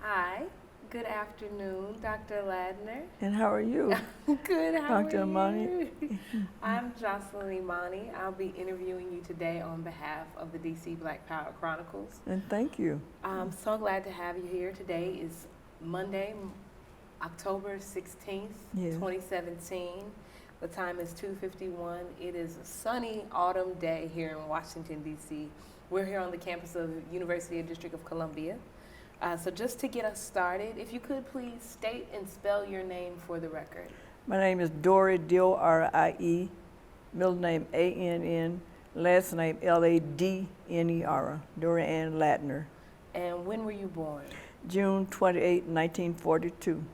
Hi, good afternoon, Dr. Ladner. And how are you, Good, how Dr. are Imani? you? I'm Jocelyn Imani. I'll be interviewing you today on behalf of the DC Black Power Chronicles. And thank you. I'm so glad to have you here. Today is Monday, October 16th, Yes. 2017. The time is 2:51. It is a sunny autumn day here in Washington, D.C. We're here on the campus of University of District of Columbia. So just to get us started, if you could please state and spell your name for the record. My name is Dorie, D-O-R-I-E, middle name A-N-N, last name L-A-D-N-E-R, Dorie Ann Ladner, And when were you born? June 28, 1942.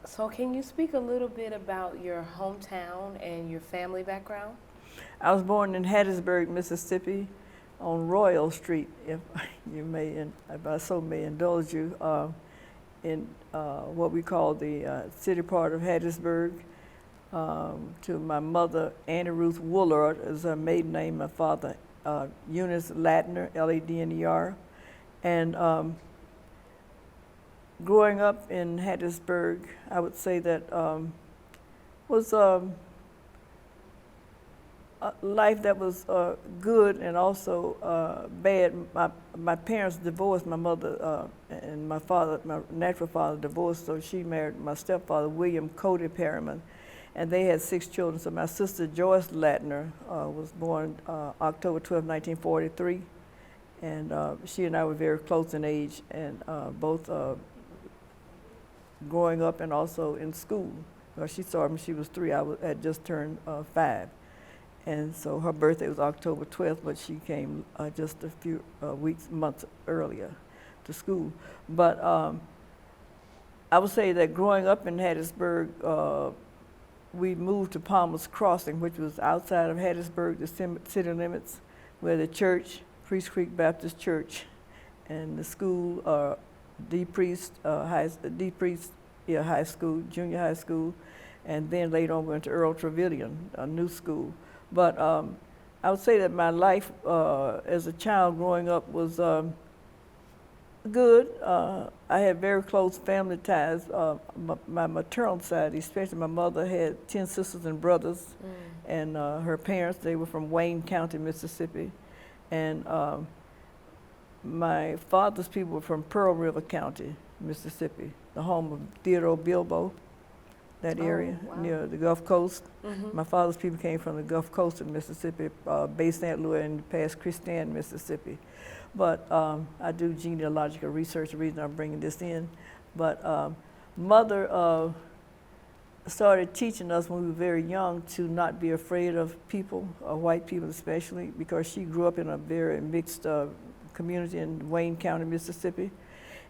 So can you speak a little bit about your hometown and your family background? I was born in Hattiesburg, Mississippi, on Royal Street, if you may, if I so may indulge you, in what we call the city part of Hattiesburg. To my mother, Annie Ruth Woolard is her maiden name. My father, Eunice Ladner, L-A-D-N-E-R. And growing up in Hattiesburg, I would say that was a life that was good and also bad. My parents divorced. My mother and my father, my natural father, divorced, so she married my stepfather, William Cody Perryman, and they had 6 children. So my sister, Joyce Ladner, was born October 12, 1943, and she and I were very close in age, and both growing up and also in school. She saw me when she was 3. I had just turned 5. And so her birthday was October 12th, but she came just a few months earlier to school. But I would say that growing up in Hattiesburg, we moved to Palmer's Crossing, which was outside of Hattiesburg, the city limits, where the church, Priest Creek Baptist Church, and the school, High School, junior high school, and then later on went to Earl Trevelyan, a new school. But I would say that my life as a child growing up was good. I had very close family ties. My maternal side, especially my mother, had 10 sisters and brothers, and her parents, they were from Wayne County, Mississippi. And my father's people were from Pearl River County, Mississippi, the home of Theodore Bilbo. That area near the Gulf Coast. My father's people came from the Gulf Coast of Mississippi, Bay St. Louis and past Christian, Mississippi. But I do genealogical research, the reason I'm bringing this in. But mother started teaching us when we were very young to not be afraid of people, white people especially, because she grew up in a very mixed community in Wayne County, Mississippi.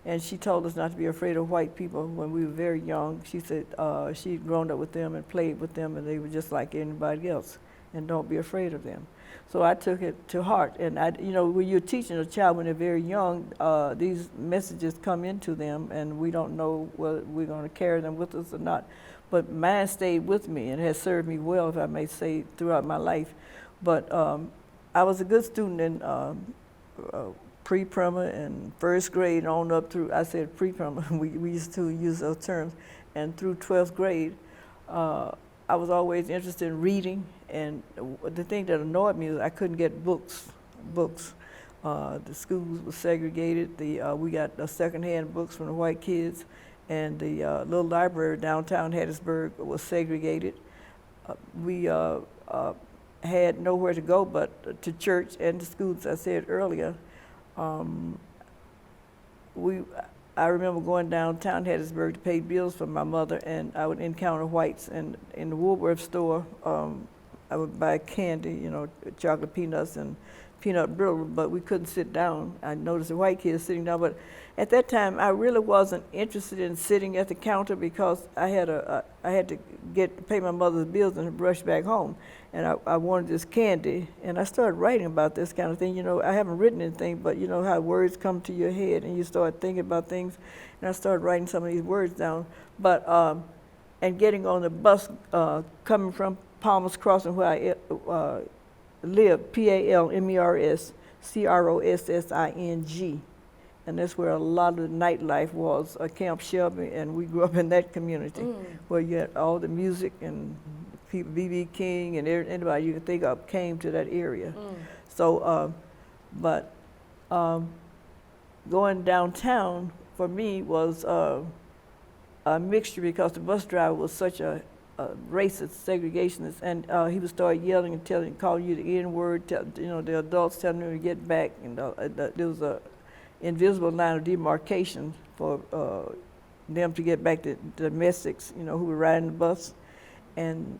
And she told us not to be afraid of white people when we were very young. She said she'd grown up with them and played with them, and they were just like anybody else, and don't be afraid of them. So I took it to heart. And when you're teaching a child when they're very young, these messages come into them, and we don't know whether we're going to carry them with us or not. But mine stayed with me and has served me well, if I may say, throughout my life. But I was a good student in pre-primer and first grade on up through, I said pre-primer, we used to use those terms, and through 12th grade, I was always interested in reading, and the thing that annoyed me is I couldn't get books. The schools were segregated. We got secondhand books from the white kids, and the little library downtown Hattiesburg was segregated. We had nowhere to go but to church and to school, as I said earlier. I remember going downtown Hattiesburg to pay bills for my mother, and I would encounter whites, and in the Woolworth store, I would buy candy, chocolate peanuts and peanut brittle, but we couldn't sit down. I noticed the white kids sitting down, but at that time, I really wasn't interested in sitting at the counter because I had to pay my mother's bills and rush back home, and I wanted this candy, and I started writing about this kind of thing. I haven't written anything, but you know how words come to your head, and you start thinking about things, and I started writing some of these words down. But and getting on the bus coming from Palmer's Crossing, where I lived, Palmerscrossing, and that's where a lot of the nightlife was, Camp Shelby, and we grew up in that community where you had all the music and people, B.B. King and anybody you could think of came to that area. So, going downtown for me was a mixture because the bus driver was such a racist, segregationist, and he would start yelling and calling you the N-word, the adults telling them to get back, and there was a invisible line of demarcation for them to get back to domestics, who were riding the bus. And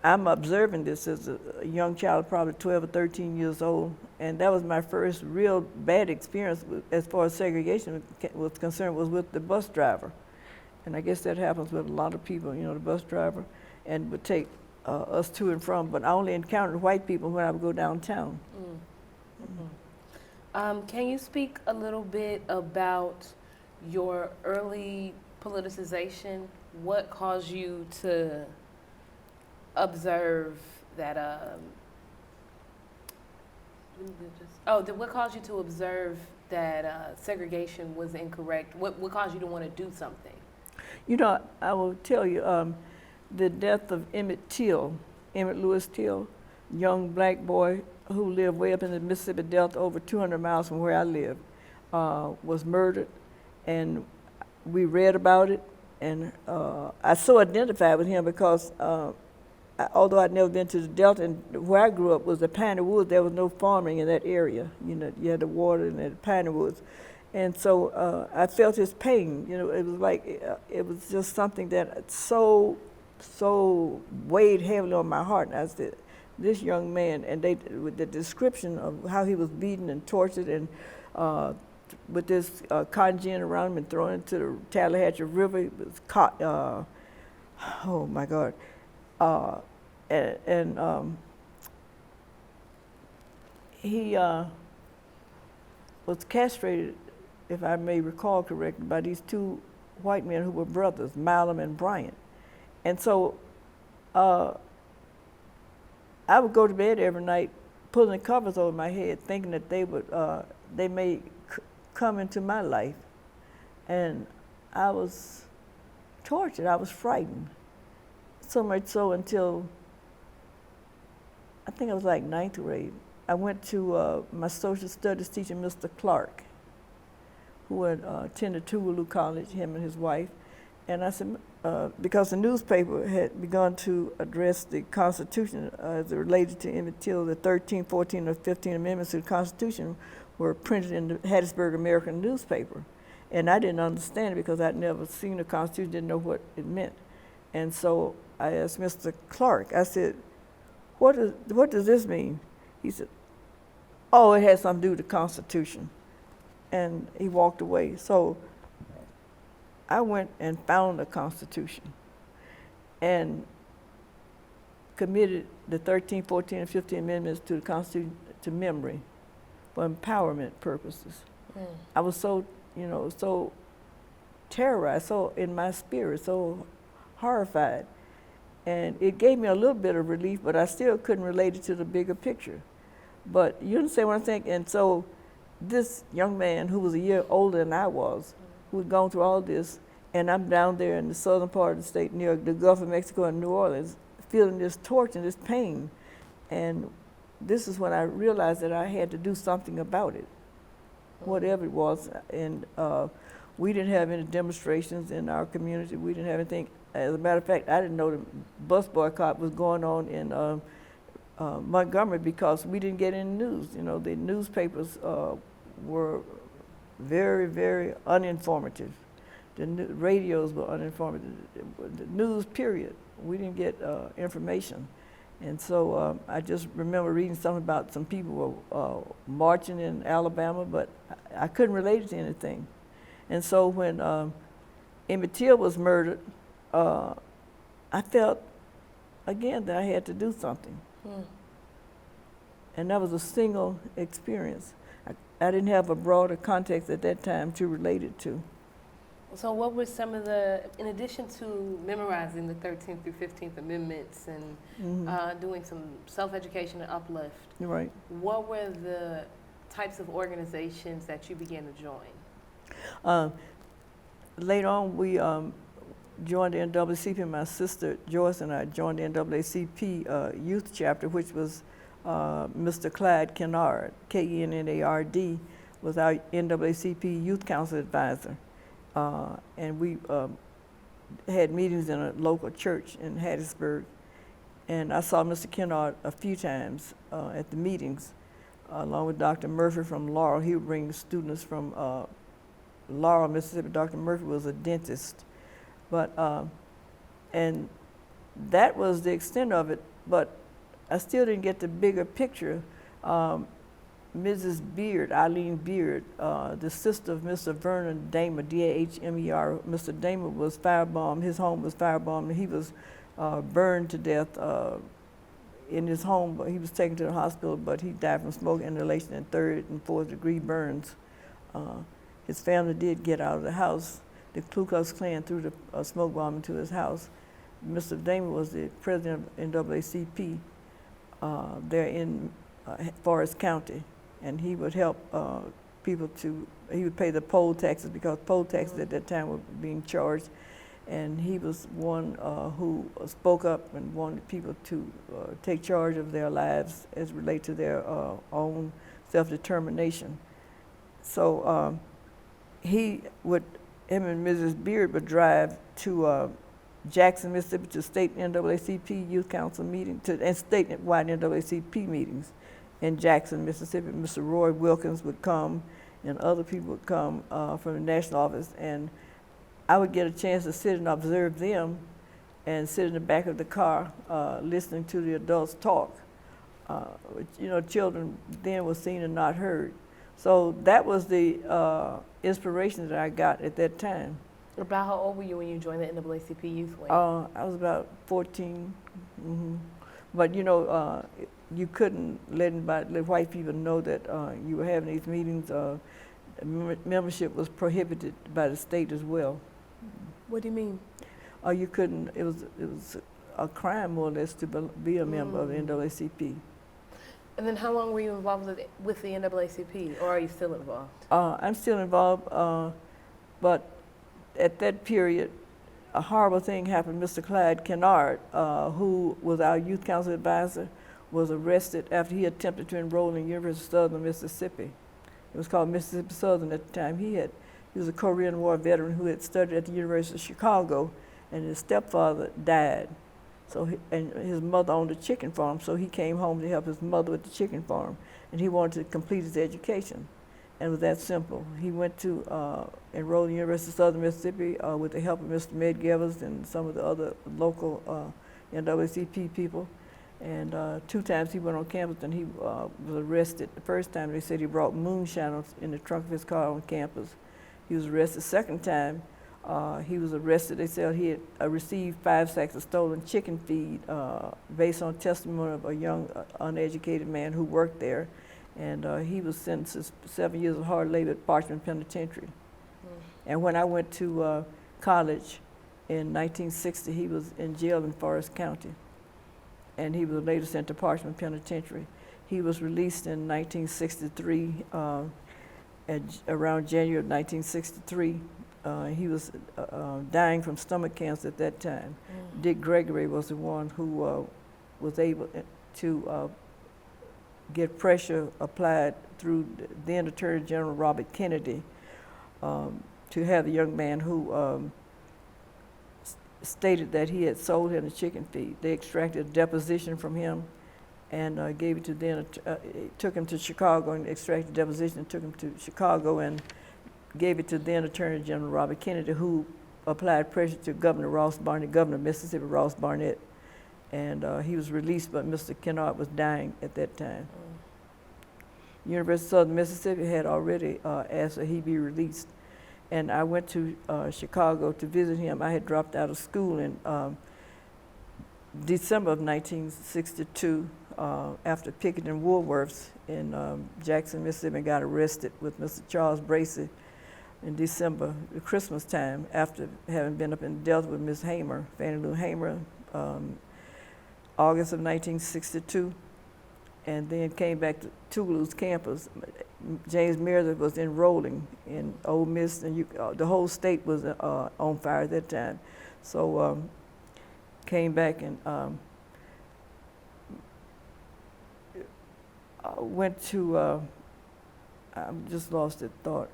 I'm observing this as a young child, probably 12 or 13 years old, and that was my first real bad experience as far as segregation was concerned, was with the bus driver. And I guess that happens with a lot of people, the bus driver, and would take us to and from, but I only encountered white people when I would go downtown. Can you speak a little bit about your early politicization? What caused you to observe that, what caused you to observe that segregation was incorrect? What caused you to want to do something? I will tell you, the death of Emmett Louis Till, young black boy who lived way up in the Mississippi Delta over 200 miles from where I live, was murdered, and we read about it, and I so identified with him because although I'd never been to the Delta, and where I grew up was the Piney Woods, there was no farming in that area. You had the water and the Piney Woods. And so I felt his pain. It was like, it was just something that so weighed heavily on my heart. And I said, this young man, and with the description of how he was beaten and tortured, and with this cotton gin around him and thrown into the Tallahatchie River, he was caught, oh my God. He was castrated, if I may recall correctly, by these two white men who were brothers, Malum and Bryant. And so I would go to bed every night pulling the covers over my head, thinking that they may come into my life. And I was tortured, I was frightened. So much so until, I think I was like ninth grade. I went to my social studies teacher, Mr. Clark, who had attended Tougaloo College, him and his wife. And I said, because the newspaper had begun to address the Constitution as it related to Emmett Till, the 13, 14, or 15 amendments to the Constitution were printed in the Hattiesburg American newspaper. And I didn't understand it because I'd never seen the Constitution, didn't know what it meant. And so I asked Mr. Clark, I said, what does this mean? He said, oh, it has something to do with the Constitution. And he walked away. So I went and found the Constitution and committed the 13, 14, and 15 amendments to the Constitution to memory for empowerment purposes. I was so, so terrorized, so in my spirit, so horrified. And it gave me a little bit of relief, but I still couldn't relate it to the bigger picture. But you understand what I'm saying? And so this young man who was a year older than I was, who had gone through all this, and I'm down there in the southern part of the state near the Gulf of Mexico and New Orleans, feeling this torture and this pain. And this is when I realized that I had to do something about it, whatever it was. And we didn't have any demonstrations in our community. We didn't have anything. As a matter of fact, I didn't know the bus boycott was going on in Montgomery because we didn't get any news. The newspapers were very, very uninformative. The radios were uninformative. The news, period. We didn't get information. And so I just remember reading something about some people were marching in Alabama, but I couldn't relate it to anything. And so when Emmett Till was murdered, I felt, again, that I had to do something. And that was a single experience. I didn't have a broader context at that time to relate it to. So what were some of the, in addition to memorizing the 13th through 15th Amendments and doing some self-education and uplift, Right. what were the types of organizations that you began to join? Later on, we joined the NAACP. My sister Joyce and I joined the NAACP youth chapter, which was Mr. Clyde Kennard, Kennard, was our NAACP youth council advisor. And we had meetings in a local church in Hattiesburg. And I saw Mr. Kennard a few times at the meetings, along with Dr. Murphy from Laurel. He would bring students from Laurel, Mississippi. Dr. Murphy was a dentist. But, and that was the extent of it, but I still didn't get the bigger picture. Mrs. Beard, Eileen Beard, the sister of Mr. Vernon Damer, D-A-H-M-E-R. Mr. Damer was firebombed, his home was firebombed, and he was burned to death in his home. But he was taken to the hospital, but he died from smoke inhalation and 3rd and 4th degree burns. His family did get out of the house. The Ku Klux Klan threw the smoke bomb into his house. Mr. Damer was the president of NAACP there in Forest County, and he would help people he would pay the poll taxes, because poll taxes at that time were being charged. And he was one who spoke up and wanted people to take charge of their lives as relate to their own self-determination. So him and Mrs. Beard would drive to Jackson, Mississippi, to state NAACP youth council meeting, and statewide NAACP meetings in Jackson, Mississippi. Mr. Roy Wilkins would come, and other people would come from the national office, and I would get a chance to sit and observe them and sit in the back of the car listening to the adults talk. Children then were seen and not heard. So that was the inspiration that I got at that time. About how old were you when you joined the NAACP youth wing? I was about 14. But you couldn't let white people know that you were having these meetings. Membership was prohibited by the state as well. What do you mean? You couldn't. It was a crime, more or less, to be a member of the NAACP. And then how long were you involved with the NAACP, or are you still involved? I'm still involved, but at that period, a horrible thing happened. Mr. Clyde Kennard, who was our youth council advisor, was arrested after he attempted to enroll in the University of Southern Mississippi. It was called Mississippi Southern at the time. He was a Korean War veteran who had studied at the University of Chicago, and his stepfather died. And his mother owned a chicken farm, so he came home to help his mother with the chicken farm, and he wanted to complete his education. And it was that simple. He went to enroll in the University of Southern Mississippi with the help of Mr. Medgar and some of the other local NAACP people. And 2 times he went on campus, and he was arrested. The first time they said he brought moonshine in the trunk of his car on campus. He was arrested. Second time he was arrested. They said he had received 5 sacks of stolen chicken feed based on testimony of a young uneducated man who worked there. And he was sentenced to 7 years of hard labor at Parchman Penitentiary. And when I went to college in 1960, he was in jail in Forest County. And he was later sent to Parchman Penitentiary. He was released in 1963, around January of 1963. He was dying from stomach cancer at that time. Dick Gregory was the one who was able to get pressure applied through then Attorney General Robert Kennedy to have the young man who stated that he had sold him the chicken feed. They extracted a deposition from him and gave it to took him to Chicago and extracted the deposition and took him to Chicago and gave it to then Attorney General Robert Kennedy, who applied pressure to Governor Ross Barnett, Governor of Mississippi Ross Barnett. And he was released, but Mr. Kennard was dying at that time. University of Southern Mississippi had already asked that he be released. And I went to Chicago to visit him. I had dropped out of school in December of 1962 after picketing Woolworths in Jackson, Mississippi, and got arrested with Mr. Charles Bracey in December, Christmas time, after having been up in Delta with Ms. Hamer, Fannie Lou Hamer, August of 1962. and then came back to Tougaloo's campus. James Meredith was enrolling in Ole Miss, and the whole state was on fire at that time. So came back and went to, I just lost that thought.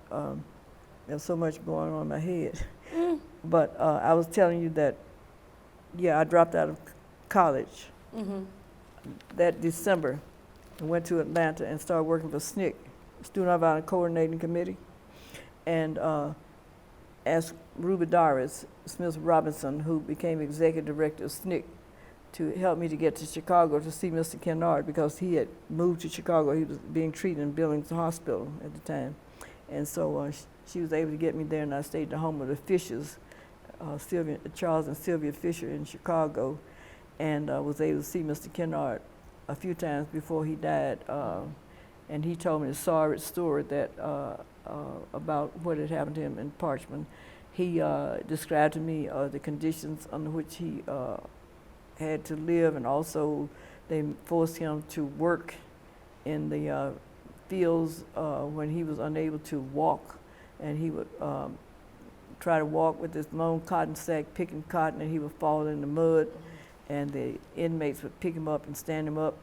There's so much going on in my head. But I was telling you that, yeah, I dropped out of college that December and went to Atlanta and started working for SNCC, Student Nonviolent Coordinating Committee, and asked Ruby Doris Smith Robinson, who became executive director of SNCC, to help me to get to Chicago to see Mr. Kennard, because he had moved to Chicago. He was being treated in Billings Hospital at the time. And so she was able to get me there, and I stayed at the home of the Fishers, Charles and Sylvia Fisher in Chicago, and was able to see Mr. Kennard a few times before he died. And he told me a sorry story that about what had happened to him in Parchman. He described to me the conditions under which he had to live, and also they forced him to work in the fields when he was unable to walk, and he would try to walk with this long cotton sack picking cotton, and he would fall in the mud, and the inmates would pick him up and stand him up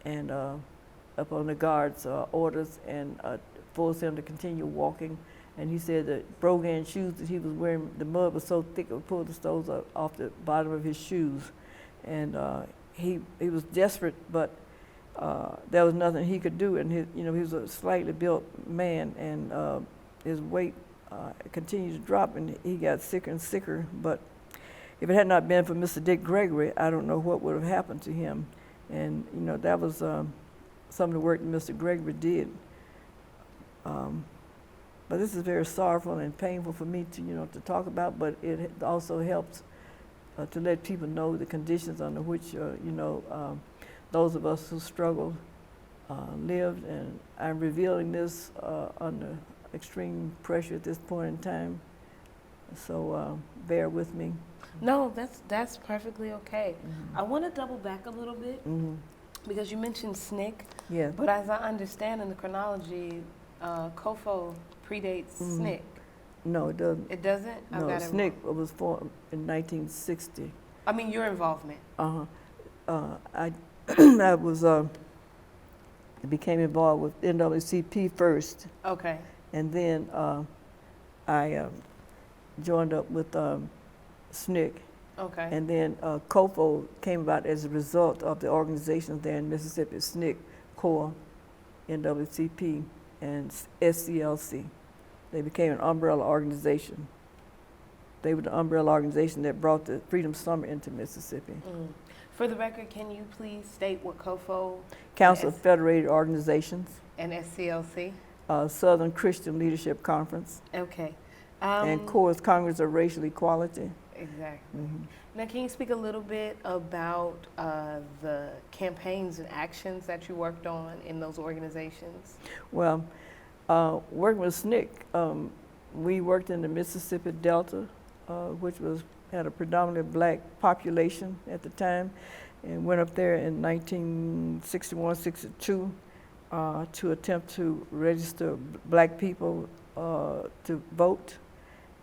and up on the guards' orders, and force him to continue walking. And he said that brogan shoes that he was wearing, the mud was so thick it would pull the stones off the bottom of his shoes. And he was desperate, but there was nothing he could do. And he was a slightly built man, and his weight continued to drop, and he got sicker and sicker. But if it had not been for Mr. Dick Gregory, I don't know what would have happened to him. And that was some of the work that Mr. Gregory did. But this is very sorrowful and painful for me to talk about. But it also helps to let people know the conditions under which those of us who struggled lived. And I'm revealing this under extreme pressure at this point in time. So bear with me. No, that's perfectly okay. I want to double back a little bit because you mentioned SNCC. Yeah. But as I understand in the chronology, COFO predates SNCC. No, it doesn't. It doesn't? No, SNCC was formed in 1960. I mean, your involvement. I was became involved with NAACP first. Okay. And then I joined up with SNCC. Okay. And then COFO came about as a result of the organizations there in Mississippi: SNCC, CORE, NAACP, and SCLC. They became an umbrella organization. They were the umbrella organization that brought the Freedom Summer into Mississippi. For the record, can you please state what COFO? Council of Federated Organizations. And SCLC? Southern Christian Leadership Conference. Okay. And CORE is Congress of Racial Equality. Exactly. Now, can you speak a little bit about the campaigns and actions that you worked on in those organizations? Well, working with SNCC, we worked in the Mississippi Delta, which had a predominantly black population at the time, and went up there in 1961-62 to attempt to register black people to vote,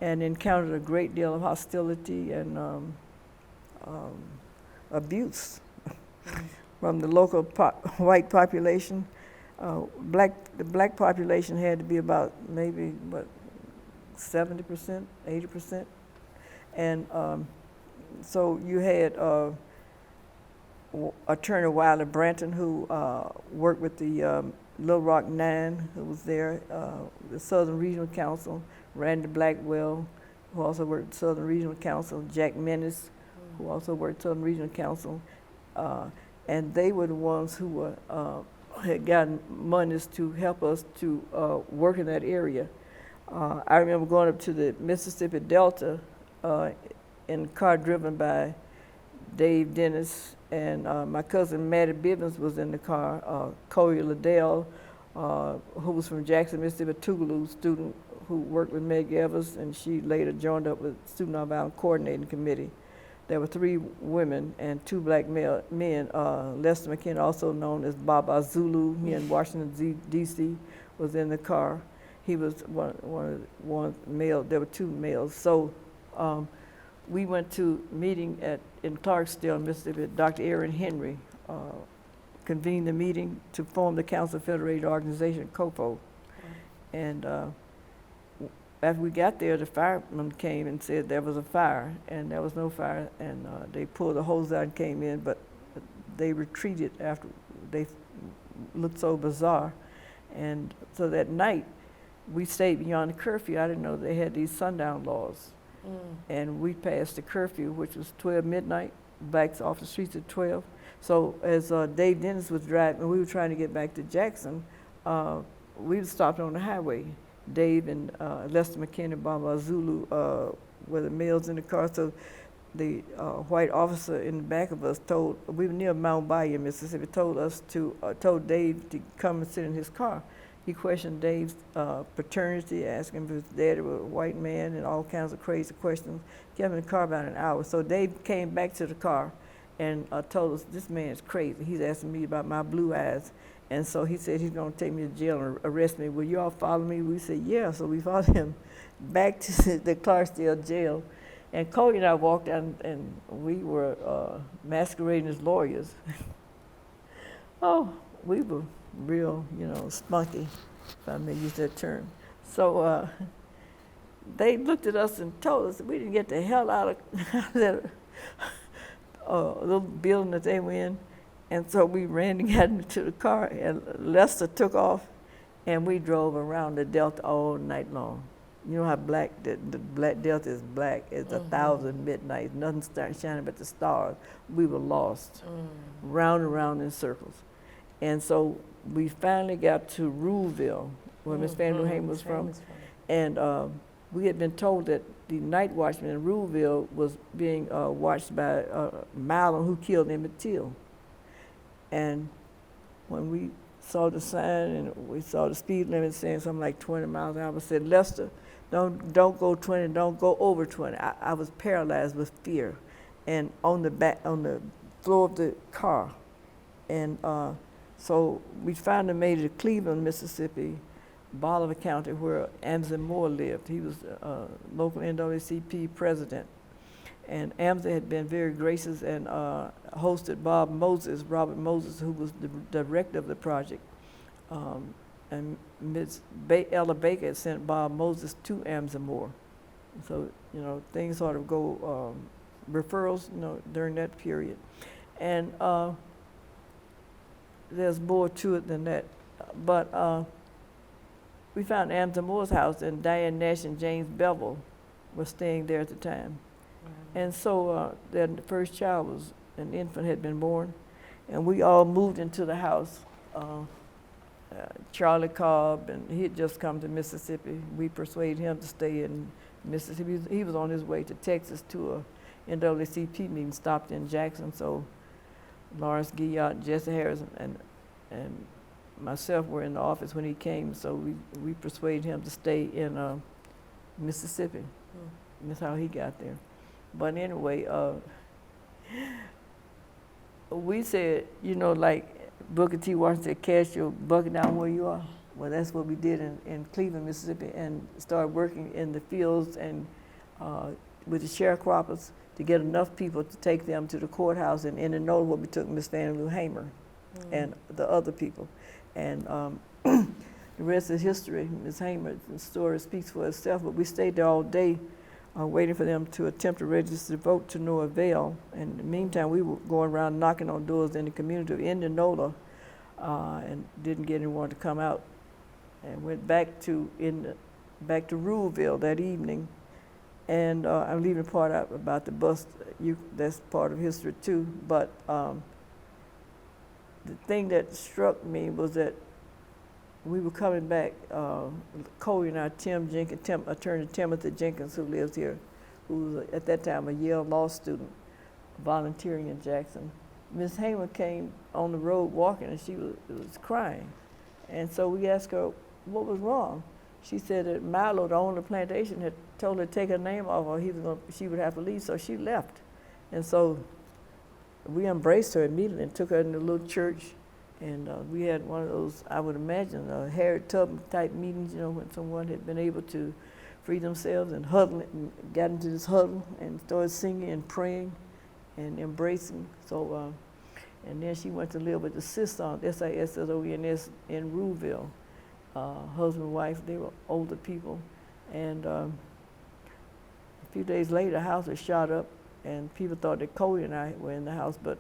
and encountered a great deal of hostility and abuse from the local white population. The black population had to be about maybe 70%, 80%, and so you had Attorney Wilder Branton, who worked with the Little Rock Nine, who was there, the Southern Regional Council, Randy Blackwell, who also worked with Southern Regional Council, Jack Menace, who also worked Southern Regional Council, and they were the ones who had gotten monies to help us to work in that area. I remember going up to the Mississippi Delta in a car driven by Dave Dennis, and my cousin Maddie Bivens was in the car, Cody Liddell, who was from Jackson, Mississippi, Tougaloo student who worked with Meg Evers, and she later joined up with Student Nonviolent Coordinating Committee. there were 3 women and 2 black men. Lester McKinney, also known as Baba Zulu, he in Washington, D.C., was in the car. He was one male. There were 2 males. So we went to a meeting in Clarksdale, Mississippi. Dr. Aaron Henry convened the meeting to form the Council of Federated Organization, COFO. And after we got there, the firemen came and said there was a fire, and there was no fire, and they pulled the hose out and came in, but they retreated after they looked so bizarre. And so that night, we stayed beyond the curfew. I didn't know they had these sundown laws. And we passed the curfew, which was 12 midnight, blacks off the streets at 12. So as Dave Dennis was driving, and we were trying to get back to Jackson, we stopped on the highway. Dave and Lester McKinney, Baba Zulu were the males in the car. So the white officer in the back of us we were near Mount Bayou, Mississippi, told Dave to come and sit in his car. He questioned Dave's paternity, asking if his daddy was a white man and all kinds of crazy questions. Kept him in the car about an hour. So Dave came back to the car and told us, this man is crazy. He's asking me about my blue eyes. And so he said he's going to take me to jail and arrest me. Will you all follow me? We said, yeah. So we followed him back to the Clarksdale jail. And Cody and I walked out, and we were masquerading as lawyers. Oh, we were real, spunky, if I may use that term. So they looked at us and told us that we didn't get the hell out of that little building that they were in. And so we ran and got into the car, and Lester took off, and we drove around the Delta all night long. You know how black, the black Delta is black. It's 1,000 midnights, nothing started shining but the stars. We were lost, round and round in circles. And so we finally got to Ruleville, where Miss Fannie Lou Hamer was from. And we had been told that the night watchman in Ruleville was being watched by Milo, who killed Emmett Till. And when we saw the sign and we saw the speed limit saying something like 20 miles an hour, I said, Lester, don't go 20, don't go over 20. I was paralyzed with fear, and on the floor of the car. And so we finally made it to Cleveland, Mississippi, Bolivar County, where Amza Moore lived. He was local NAACP president. And Amza had been very gracious and hosted Robert Moses, who was the director of the project. And Ms. Ella Baker had sent Bob Moses to Amza Moore. So, things sort of go, referrals, during that period. And there's more to it than that. But we found Amza Moore's house, and Diane Nash and James Bevel were staying there at the time. And so their first child an infant had been born, and we all moved into the house. Charlie Cobb, and he had just come to Mississippi. We persuaded him to stay in Mississippi. He was on his way to Texas to a NAACP meeting, stopped in Jackson. So Lawrence Guillot, Jesse Harris, and myself were in the office when he came. So we persuaded him to stay in Mississippi. And that's how he got there. But anyway, we said, like Booker T. Washington said, cast your bucket down where you are. Well, that's what we did in Cleveland, Mississippi, and started working in the fields and with the sharecroppers to get enough people to take them to the courthouse. And in the Nola, where we took Miss Fannie Lou Hamer and the other people. And the rest is history. Ms. Hamer's story speaks for itself, but we stayed there all day waiting for them to attempt to register to vote, to no avail. And in the meantime, we were going around knocking on doors in the community of Indianola and didn't get anyone to come out. And went back to Ruleville that evening. And I'm leaving part out about the bus. That's part of history too. But the thing that struck me was that we were coming back, Cody and I, Attorney Timothy Jenkins, who lives here, who was at that time a Yale law student, volunteering in Jackson. Ms. Hamer came on the road walking, and she was crying. And so we asked her what was wrong. She said that Milo, the owner of the plantation, had told her to take her name off or she would have to leave, so she left. And so we embraced her immediately and took her in the little church. And we had one of those, I would imagine, Harriet Tubman type meetings, you know, when someone had been able to free themselves and huddle it and got into this huddle and started singing and praying and embracing. So, and then she went to live with the sister on SISSOENS in Ruleville. Husband and wife, they were older people. And a few days later, the house was shot up, and people thought that Cody and I were in the house, but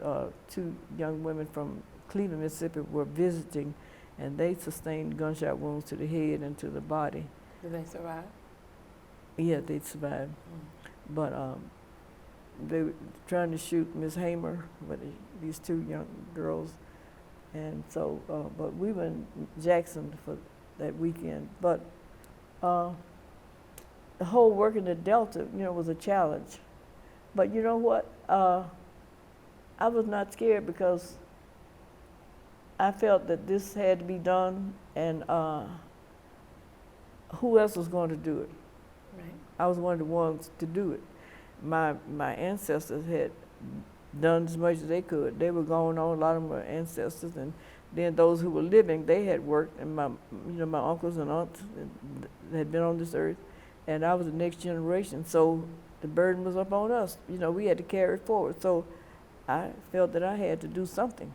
two young women from Cleveland, Mississippi were visiting, and they sustained gunshot wounds to the head and to the body. Did they survive? Yeah, they survived. But they were trying to shoot Miss Hamer with these two young girls. And so, but we were in Jackson for that weekend. But the whole work in the Delta, you know, was a challenge. But you know what? I was not scared because I felt that this had to be done, and who else was going to do it? Right. I was one of the ones to do it. My ancestors had done as much as they could. They were going on, a lot of them were ancestors, and then those who were living, they had worked, and my uncles and aunts had been on this earth, and I was the next generation, so the burden was up on us. You know, we had to carry it forward. So I felt that I had to do something.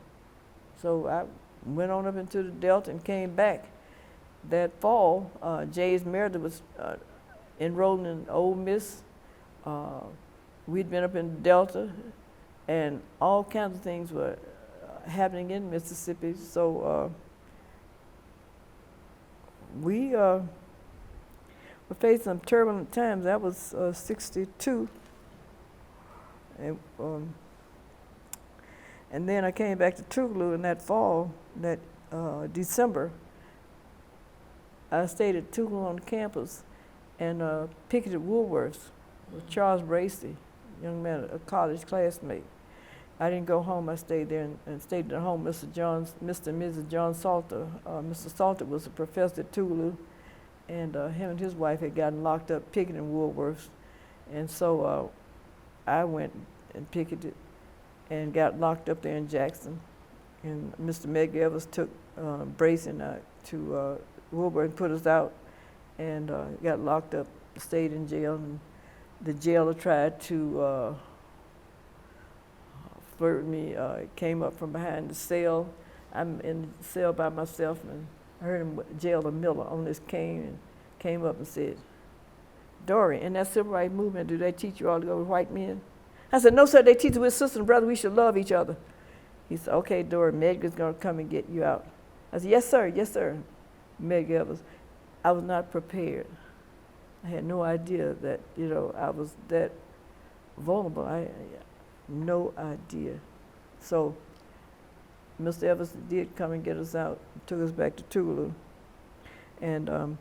So I went on up into the Delta and came back. That fall, Jay's Meredith was enrolled in Ole Miss. We'd been up in the Delta, and all kinds of things were happening in Mississippi. So we faced some turbulent times. That was 62. And then I came back to Tougaloo in that fall, that December. I stayed at Tougaloo on campus and picketed Woolworths with Charles Bracey, young man, a college classmate. I didn't go home. I stayed there and stayed at home. Mr. and Mrs. John Salter. Mr. Salter was a professor at Tougaloo, and him and his wife had gotten locked up picketing Woolworths. And so I went and picketed and got locked up there in Jackson. And Mr. Medgar took Brace and I to Woolworth and put us out, and got locked up, stayed in jail. And the jailer tried to flirt with me, came up from behind the cell. I'm in the cell by myself, and I heard him, Jailer Miller, on this cane, and came up and said, "Dorie, in that civil rights movement, do they teach you all to go with white men?" I said, "No, sir, they teach us we're sisters and brothers, we should love each other." He said, "Okay, Dorie, Medgar's gonna come and get you out." I said, "Yes, sir, yes, sir." Medgar I was not prepared. I had no idea that, you know, I was that vulnerable. I no idea. So Mr. Evans did come and get us out, took us back to Tougaloo. And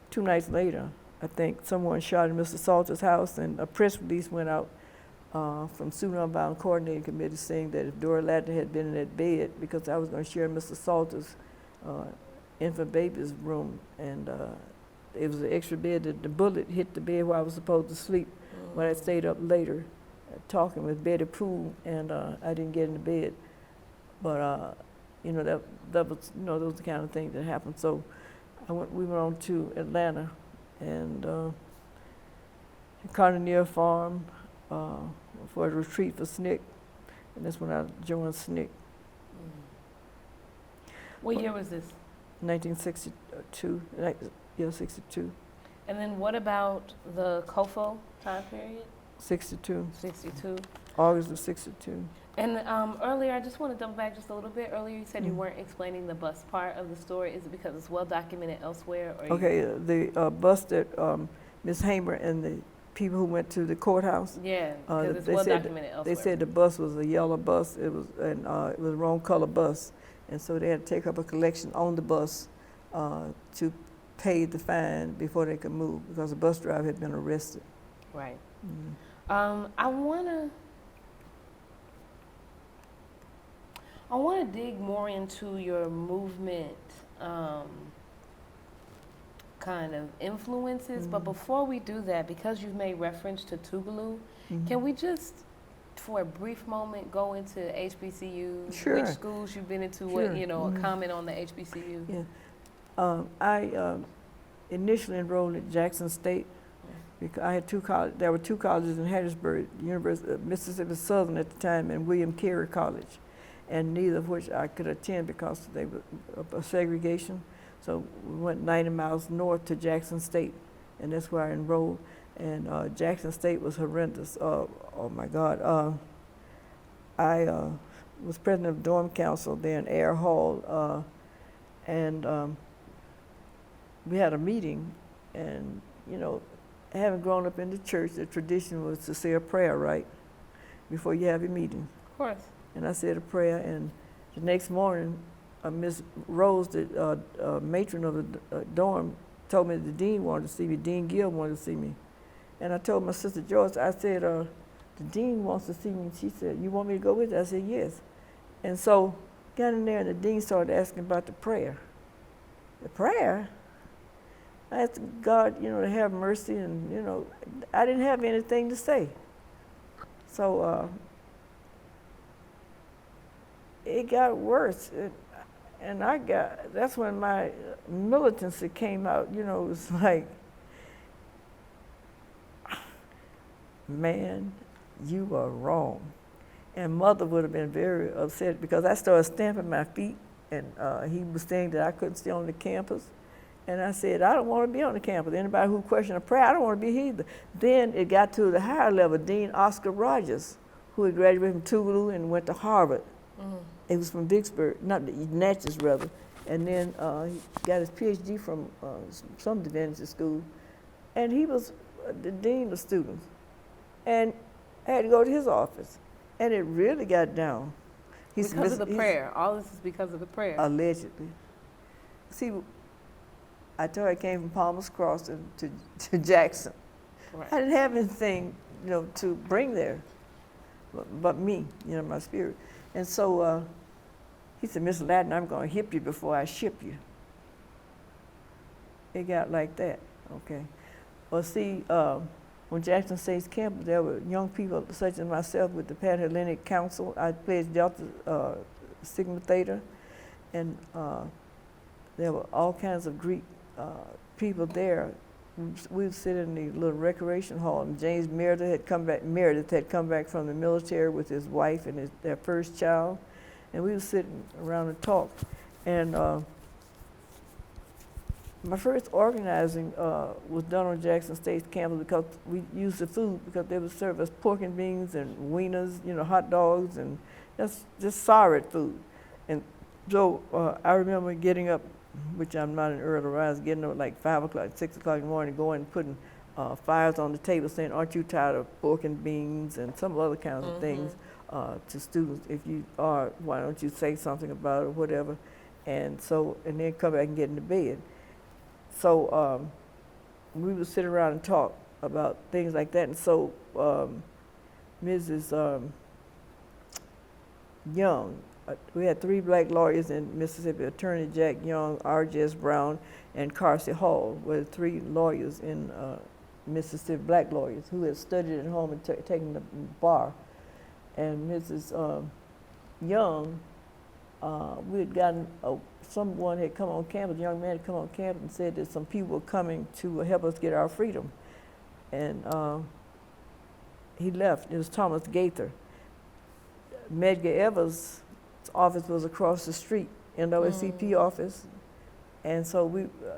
2 nights later, I think someone shot at Mr. Salter's house, and a press release went out from Student Nonviolent Coordinating Committee saying that if Dorie Ladner had been in that bed, because I was going to share Mr. Salter's infant baby's room, and it was an extra bed, that the bullet hit the bed where I was supposed to sleep. When I stayed up later talking with Betty Poole, and I didn't get in the bed. But you know, that was, you know, those are the kind of things that happened. So we went on to Atlanta, and Carnegie Farm for a retreat for SNCC, and that's when I joined SNCC. What year was this? 1962, yeah, 62. And then what about the COFO time period? 62. 62. August of 62. And earlier, I just want to double back just a little bit. Earlier, you said you weren't explaining the bus part of the story. Is it because it's well documented elsewhere? Or Okay, the bus that Ms. Hamer and the people who went to the courthouse. Yeah, because it's well documented elsewhere. They said the bus was a yellow bus. It was, and it was the wrong color bus, and so they had to take up a collection on the bus to pay the fine before they could move, because the bus driver had been arrested. Right. Mm-hmm. I want to dig more into your movement kind of influences, but before we do that, because you've made reference to Tougaloo, can we just for a brief moment, go into HBCUs? Sure. Which schools you've been into? Sure. What, a comment on the HBCU? Yeah. I initially enrolled at Jackson State because I had there were two colleges in Hattiesburg, University of Mississippi Southern at the time and William Carey College, and neither of which I could attend because they were of segregation. So we went 90 miles north to Jackson State, and that's where I enrolled. And Jackson State was horrendous. Oh my God. I was president of dorm council there in Air Hall, and we had a meeting, and having grown up in the church, the tradition was to say a prayer, right, before you have your meeting. Of course. And I said a prayer, and the next morning, Miss Rose, the matron of the dorm, told me the dean wanted to see me. Dean Gill wanted to see me. And I told my sister Joyce, I said, the dean wants to see me. And she said, you want me to go with you? I said, yes. And so got in there, and the dean started asking about the prayer. The prayer? I asked God, to have mercy, and, I didn't have anything to say. So it got worse. And that's when my militancy came out. It was like, man, you are wrong. And Mother would have been very upset because I started stamping my feet, and he was saying that I couldn't stay on the campus. And I said, I don't want to be on the campus. Anybody who questioned a prayer, I don't want to be here either. Then it got to the higher level. Dean Oscar Rogers, who had graduated from Tougaloo and went to Harvard. He was from Vicksburg, not Natchez rather. And then he got his PhD from some divinity school. And he was the dean of students. And I had to go to his office. And it really got down. Because of the prayer. All this is because of the prayer. Allegedly. See, I told her I came from Palmer's Cross to Jackson. Right. I didn't have anything, to bring there, but me, my spirit. And so he said, Miss Ladner, I'm going to hip you before I ship you. It got like that, okay. Well, see, on Jackson State's campus, there were young people such as myself with the Pan-Hellenic Council. I pledged Delta Sigma Theta, and there were all kinds of Greek people there. We would sit in the little recreation hall, and James Meredith had come back from the military with his wife and their first child, and we would sit around and talk. And my first organizing was done on Jackson State's campus because we used the food because they would serve us pork and beans and wieners, hot dogs, and that's just solid food. And so I remember getting up, which I'm not an early riser, getting up at like 5 o'clock, 6 o'clock in the morning, going and putting fires on the table saying, aren't you tired of pork and beans and some other kinds of things to students. If you are, why don't you say something about it or whatever. And then come back and get into bed. So we would sit around and talk about things like that. And so Mrs. Young, we had 3 black lawyers in Mississippi, Attorney Jack Young, R.J.S. Brown, and Carsey Hall were the 3 lawyers in Mississippi, black lawyers, who had studied at home and taken the bar. And Mrs. Young, we had gotten, someone had come on campus, a young man had come on campus and said that some people were coming to help us get our freedom. And he left. It was Thomas Gaither. Medgar Evers' office was across the street, NOSCP office. And so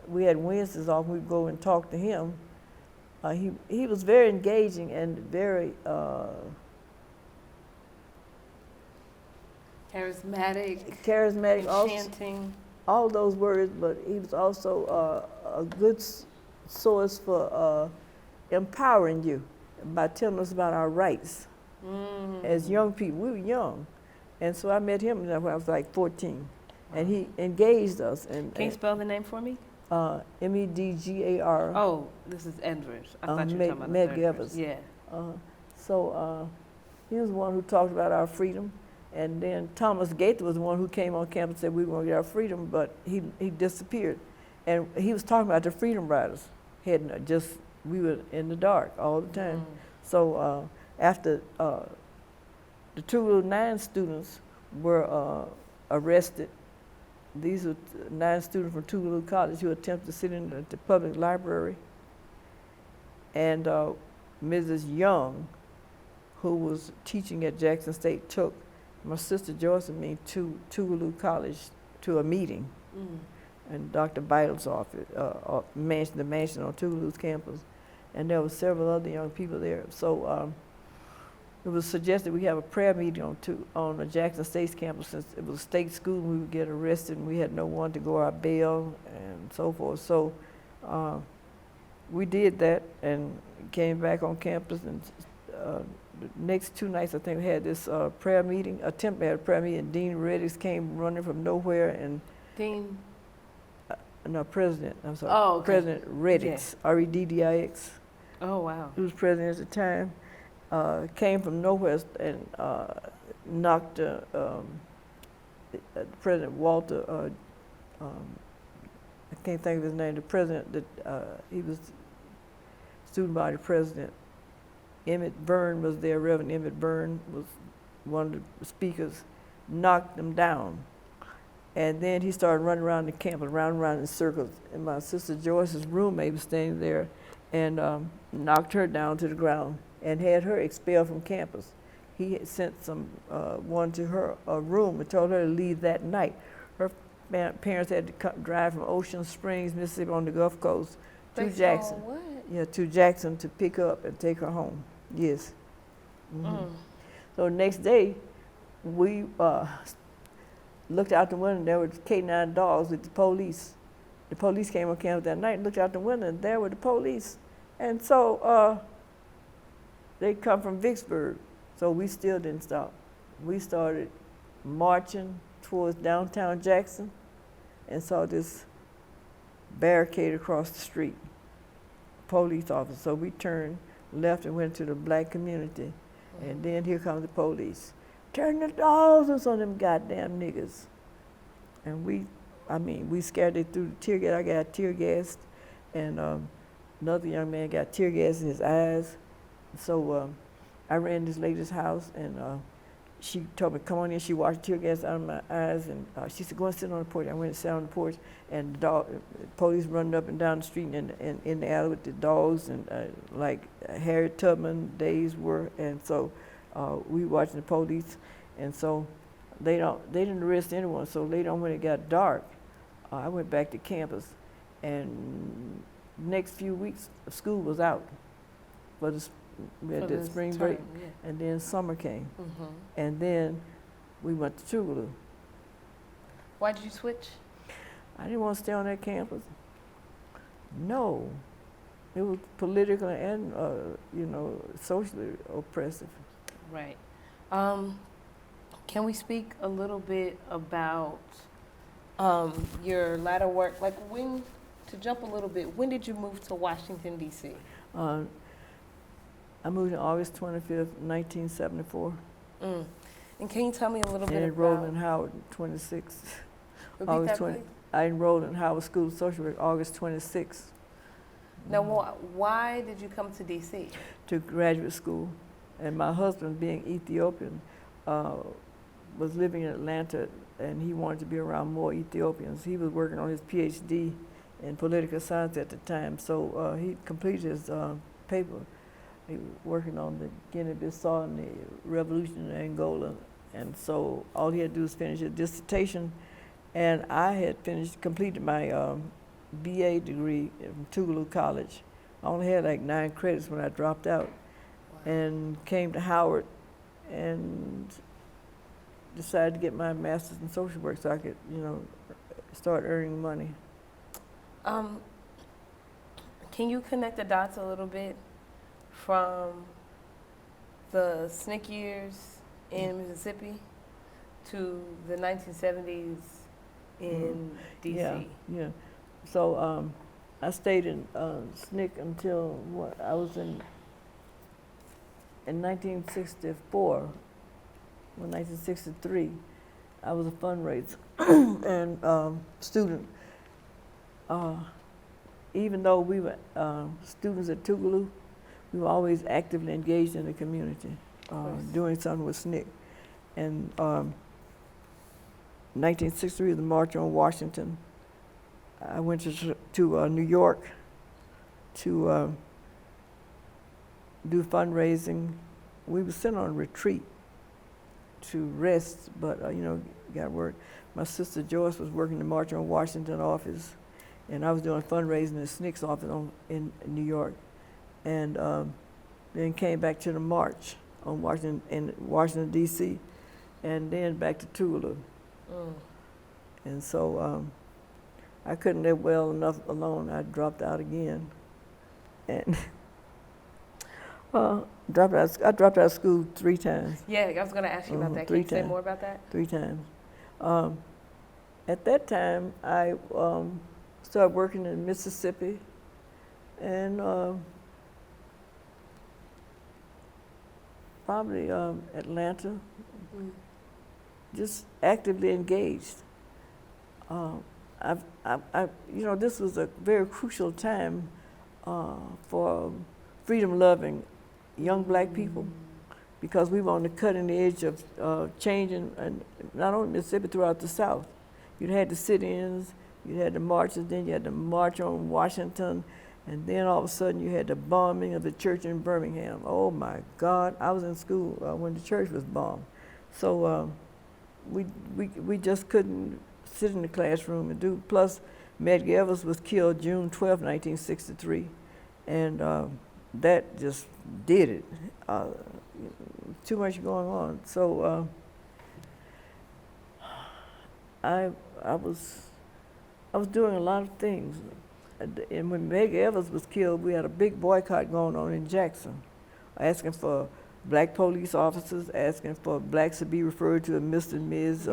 we had Wednesdays off, we'd go and talk to him. He was very engaging and very charismatic, chanting. All those words, but he was also a good source for empowering you by telling us about our rights. As young people, we were young. And so I met him when I was like 14. And he engaged us. And can you spell the name for me? Medgar. Oh, this is Edwards. I thought you were talking about the third person. Yeah. So he was the one who talked about our freedom. And then Thomas Gaither was the one who came on campus and said we were going to get our freedom, but he disappeared. And he was talking about the Freedom Riders. We were in the dark all the time. So after the Tougaloo 9 students were arrested. These were 9 students from Tougaloo College who attempted to sit in the public library. And Mrs. Young, who was teaching at Jackson State, took my sister Jocelyn Imani to Tougaloo College to a meeting in Dr. Vitale's office, the mansion on Tougaloo's campus. And there were several other young people there. So it was suggested we have a prayer meeting on the Jackson State's campus, since it was a state school and we would get arrested and we had no one to go our bail and so forth. So we did that and came back on campus, and the next 2 nights I think we had this prayer meeting, attempted to have a prayer meeting, and Dean Reddix came running from nowhere, and Dean? No, President, I'm sorry. Oh, okay. President Reddix, Reddix. Oh, wow. He was president at the time. Came from nowhere and knocked President Walter, I can't think of his name, the president, he was student body president. Emmett Byrne was there, Reverend Emmett Byrne was one of the speakers, knocked him down. And then he started running around the campus, round and round in circles. And my sister Joyce's roommate was standing there and knocked her down to the ground and had her expelled from campus. He had sent one to her room and told her to leave that night. Her parents had to drive from Ocean Springs, Mississippi, on the Gulf Coast to Jackson. What? Yeah, to Jackson to pick her up and take her home. Yes. So next day, we looked out the window, and there were K-9 dogs with the police. The police came on campus that night and looked out the window, and there were the police. And so they come from Vicksburg, so we still didn't stop. We started marching towards downtown Jackson and saw this barricade across the street, police officer. So we turned left and went to the black community, and then here comes the police. Turn the dogs on them goddamn niggas. And we scared it through the tear gas. I got tear gassed, and another young man got tear gas in his eyes. So I ran this lady's house, and she told me, come on in. She washed tear gas out of my eyes, and she said, go and sit on the porch. I went and sat on the porch, and the police running up and down the street and in the alley with the dogs, and like Harriet Tubman days were. And so we watching the police, and so they didn't arrest anyone. So later on, when it got dark, I went back to campus, and next few weeks school was out for we had the spring break, and then summer came, and then we went to Tougaloo. Why did you switch? I didn't want to stay on that campus. No, it was politically and socially oppressive. Right. Can we speak a little bit about your latter work? Like to jump a little bit, when did you move to Washington, D.C.? I moved on August 25th, 1974. And can you tell me a little bit about... enrolled in Howard, 26. Repeat that, please. I enrolled in Howard School of Social Work August 26th. Now, why did you come to D.C.? To graduate school. And my husband, being Ethiopian, was living in Atlanta, and he wanted to be around more Ethiopians. He was working on his PhD in political science at the time, so he completed his paper. He was working on the Guinea-Bissau and the revolution in Angola, and so all he had to do was finish his dissertation, and I had completed my BA degree from Tougaloo College. I only had like 9 credits when I dropped out. Wow. And came to Howard and decided to get my master's in social work so I could, start earning money. Can you connect the dots a little bit from the SNCC years in Mississippi to the 1970s in D.C.? Yeah. So I stayed in SNCC until I was in 1964. In 1963, I was a fundraiser and student. Even though we were students at Tougaloo, we were always actively engaged in the community, doing something with SNCC. And 1963, the March on Washington. I went to New York to do fundraising. We were sent on a retreat to rest, but got work. My sister Joyce was working the March on Washington office, and I was doing fundraising in the SNCC office in New York, and then came back to the March on Washington D.C., and then back to Tougaloo. And so I couldn't live well enough alone. I dropped out again, and I dropped out of school 3 times. Yeah, I was going to ask you about that. Can you say more about that? 3 times. At that time, I started working in Mississippi, and probably Atlanta, just actively engaged. This was a very crucial time for freedom-loving young black people, because we were on the cutting edge of changing, and not only Mississippi, throughout the South. You had the sit-ins, you had the marches, then you had the March on Washington, and then all of a sudden you had the bombing of the church in Birmingham. Oh my God, I was in school when the church was bombed. So we just couldn't sit in the classroom and do, plus Medgar was killed June 12, 1963, and that just did it. Too much going on. So I was doing a lot of things. And when Medgar was killed, we had a big boycott going on in Jackson, asking for black police officers, asking for blacks to be referred to as Mr. and Ms.,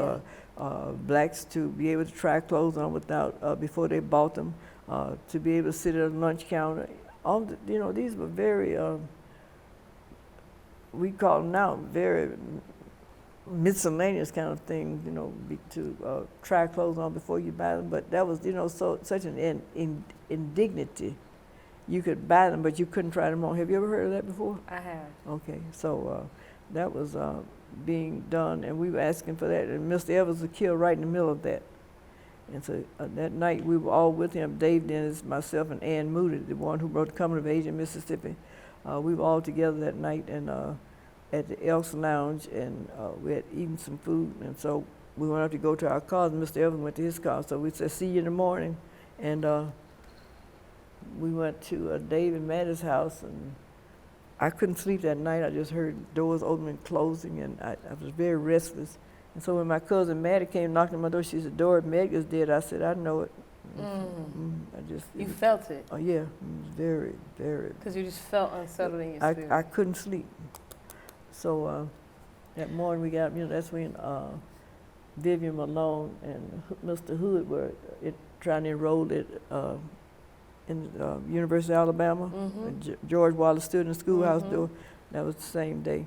blacks to be able to try clothes on without before they bought them, to be able to sit at a lunch counter. These were very, we call them now very miscellaneous kind of things, to try clothes on before you buy them. But that was, such an indignity. You could buy them, but you couldn't try them on. Have you ever heard of that before? I have. Okay, so that was being done, and we were asking for that. And Mr. Evans was killed right in the middle of that. And so that night we were all with him, Dave Dennis, myself, and Ann Moody, the one who wrote The Coming of Age in Mississippi. We were all together that night and at the Elks Lounge, and we had eaten some food. And so we went up to go to our cars, and Mr. Evans went to his car. So we said, see you in the morning. And we went to Dave and Maddie's house, and I couldn't sleep that night. I just heard doors opening and closing, and I was very restless. And so when my cousin Maddie came knocking on my door, she said, Dorie, Medgar's dead. I said, I know it. You felt it? Oh, yeah, very, very. Because you just felt unsettled in your spirit. I couldn't sleep. So that morning we got, that's when Vivian Malone and Mr. Hood were trying to enroll at in the University of Alabama. George Wallace stood in the schoolhouse door. That was the same day.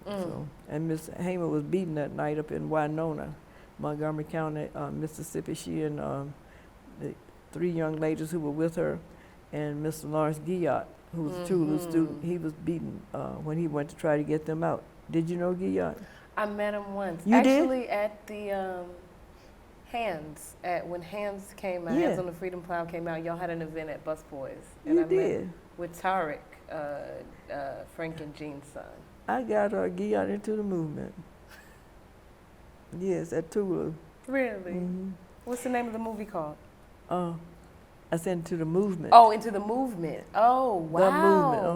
So, and Miss Hamer was beaten that night up in Winona, Montgomery County, Mississippi. She and the 3 young ladies who were with her, and Mr. Lawrence Guillot, who was a Tougaloo student, he was beaten when he went to try to get them out. Did you know Guillot? I met him once. You Actually, did? at the when Hands came out, Yeah. Hands on the Freedom Plow came out, y'all had an event at Busboys. You I did? met with Tarek, Frank and Jean's son. I got Guillot into the movement. Yes, at Tougaloo. Really? What's the name of the movie called? I said into the movement. Oh, Into the Movement. Oh, wow. The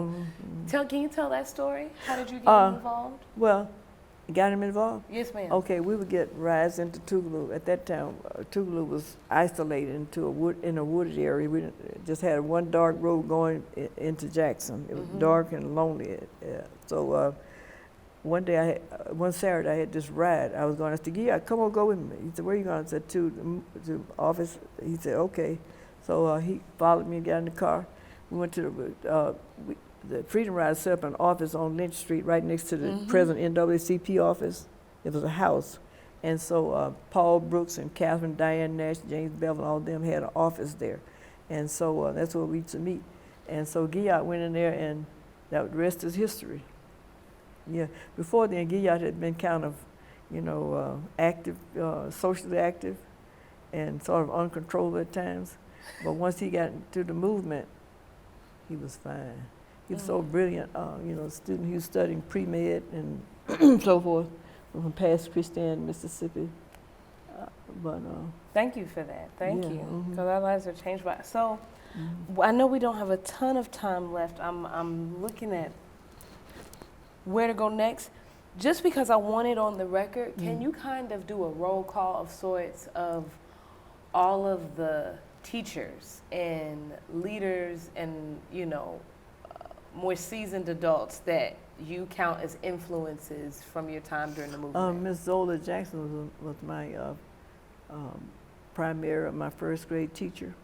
movement. Can you tell that story? How did you get involved? Well, got him involved? Yes, ma'am. Okay, we would get rides into Tougaloo. At that time, Tougaloo was isolated into a wooded area. We just had one dark road going into Jackson. It was dark and lonely. So one Saturday I had this ride. I was going to ask, yeah, come on, go with me. He said, where are you going? I said, to the office. He said, okay. So he followed me and got in the car. We went to the Freedom Ride set up an office on Lynch Street right next to the present NAACP office. It was a house. And so Paul Brooks and Catherine Diane Nash, James Bevel, all of them had an office there. And so that's where we used to meet. And so Guillot went in there, and that the rest is history. Yeah, before then Guillot had been kind of active, socially active, and sort of uncontrolled at times. But once he got into the movement, he was fine. He was so brilliant, student. He was studying pre-med and so forth from Pass Christian, Mississippi. Thank you for that. Thank you, Mm-hmm. because our lives are changed by. So, I know we don't have a ton of time left. I'm looking at where to go next. Just because I want it on the record, can you kind of do a roll call of sorts of all of the teachers and leaders and, more seasoned adults that you count as influences from your time during the movement? Miss Zola Jackson was my primary, my first grade teacher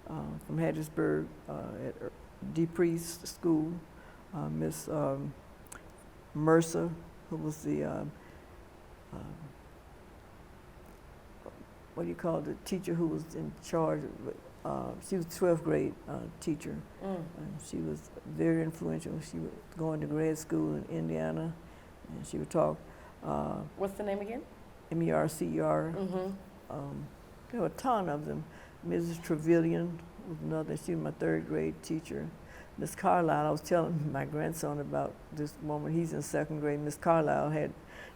from Hattiesburg at DePriest School. Miss Mercer, who was the the teacher who was in charge of, she was 12th grade teacher. She was very influential. She was going to grad school in Indiana, and she would talk. What's the name again? MERCER. There were a ton of them. Mrs. Trevelyan was another. She was my 3rd grade teacher. Miss Carlisle, I was telling my grandson about this woman. He's in 2nd grade. Miss Carlisle had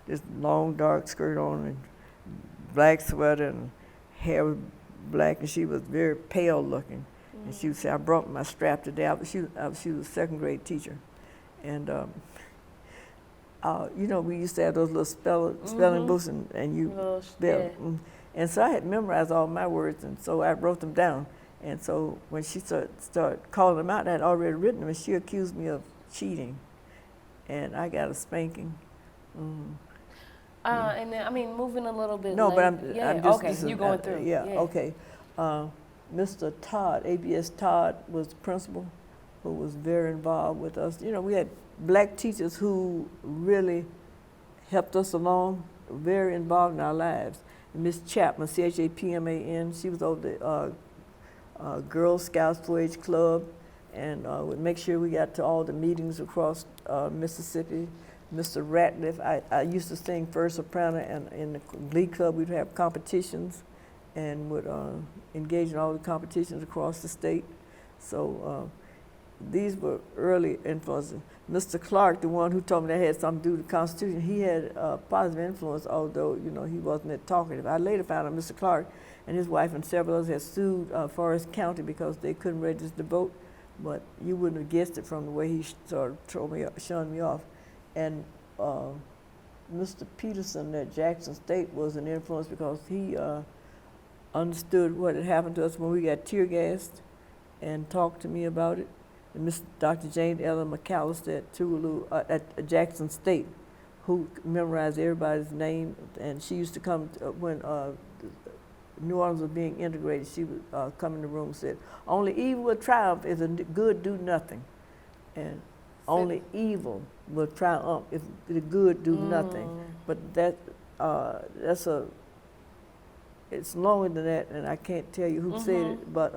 this long dark skirt on and black sweater, and hair was black, and she was very pale looking. And she would say, "I brought my strap today." She was a 2nd grade teacher. And we used to have those little spelling books, and you spell. And so I had memorized all my words, and so I wrote them down. And so when she started calling them out, I had already written them, and she accused me of cheating. And I got a spanking. And then, moving a little bit. No, late. but I'm just. Okay, you're going through. Okay. Mr. Todd, ABS Todd, was the principal, who was very involved with us. We had black teachers who really helped us along, very involved in our lives. Miss Chapman, CHAPMAN, she was over the Girl Scouts 4-H Club, and would make sure we got to all the meetings across Mississippi. Mr. Ratliff, I used to sing first soprano, and in the glee club we'd have competitions, and would engage in all the competitions across the state. So these were early influences. Mr. Clark, the one who told me that had something to do with the Constitution, he had a positive influence, although he wasn't that talkative. I later found out Mr. Clark and his wife and several others had sued Forest County because they couldn't register to vote, but you wouldn't have guessed it from the way he sort of shunned me off. And Mr. Peterson at Jackson State was an influence because he understood what had happened to us when we got tear gassed and talked to me about it. And Dr. Jane Ellen McAllister at Tougaloo, at Jackson State, who memorized everybody's name, and she used to come when New Orleans was being integrated. She would come in the room and said, "Only evil will triumph if the good do nothing," and only evil will triumph if the good do nothing. But it's longer than that, and I can't tell you who said it, but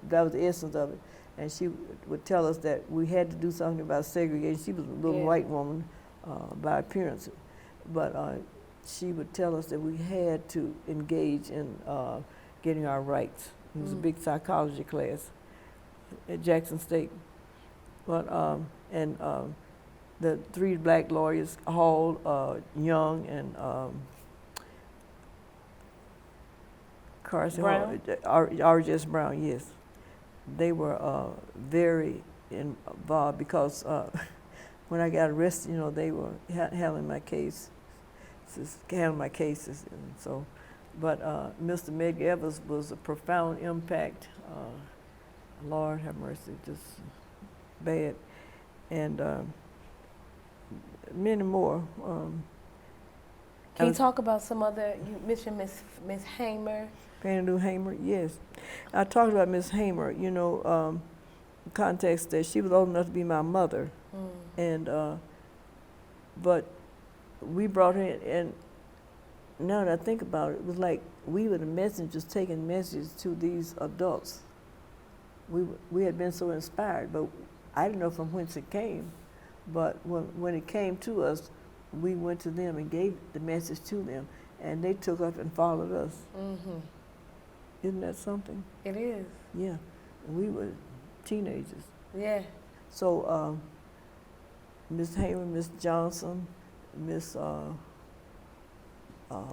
that was the essence of it. And she would tell us that we had to do something about segregation. She was a little white woman by appearance, but she would tell us that we had to engage in getting our rights. It was a big psychology class at Jackson State. But the 3 black lawyers, Hall, Young, and Carson Brown? R.J.S. Brown, yes. They were very involved because when I got arrested, they were handling my cases, and so. But Mr. Medgar Evers was a profound impact. Lord have mercy, just bad, and many more. Can you talk about some other? You mentioned Miss Hamer. Fannie Lou Hamer, yes. I talked about Miss Hamer, context that she was old enough to be my mother, and but we brought her in, and now that I think about it, it was like we were the messengers taking messages to these adults. We had been so inspired, but I didn't know from whence it came. But when it came to us, we went to them and gave the message to them, and they took up and followed us. Mm-hmm. Isn't that something? It is. Yeah, and we were teenagers. Yeah. So Miss Hamer, Miss Johnson, Miss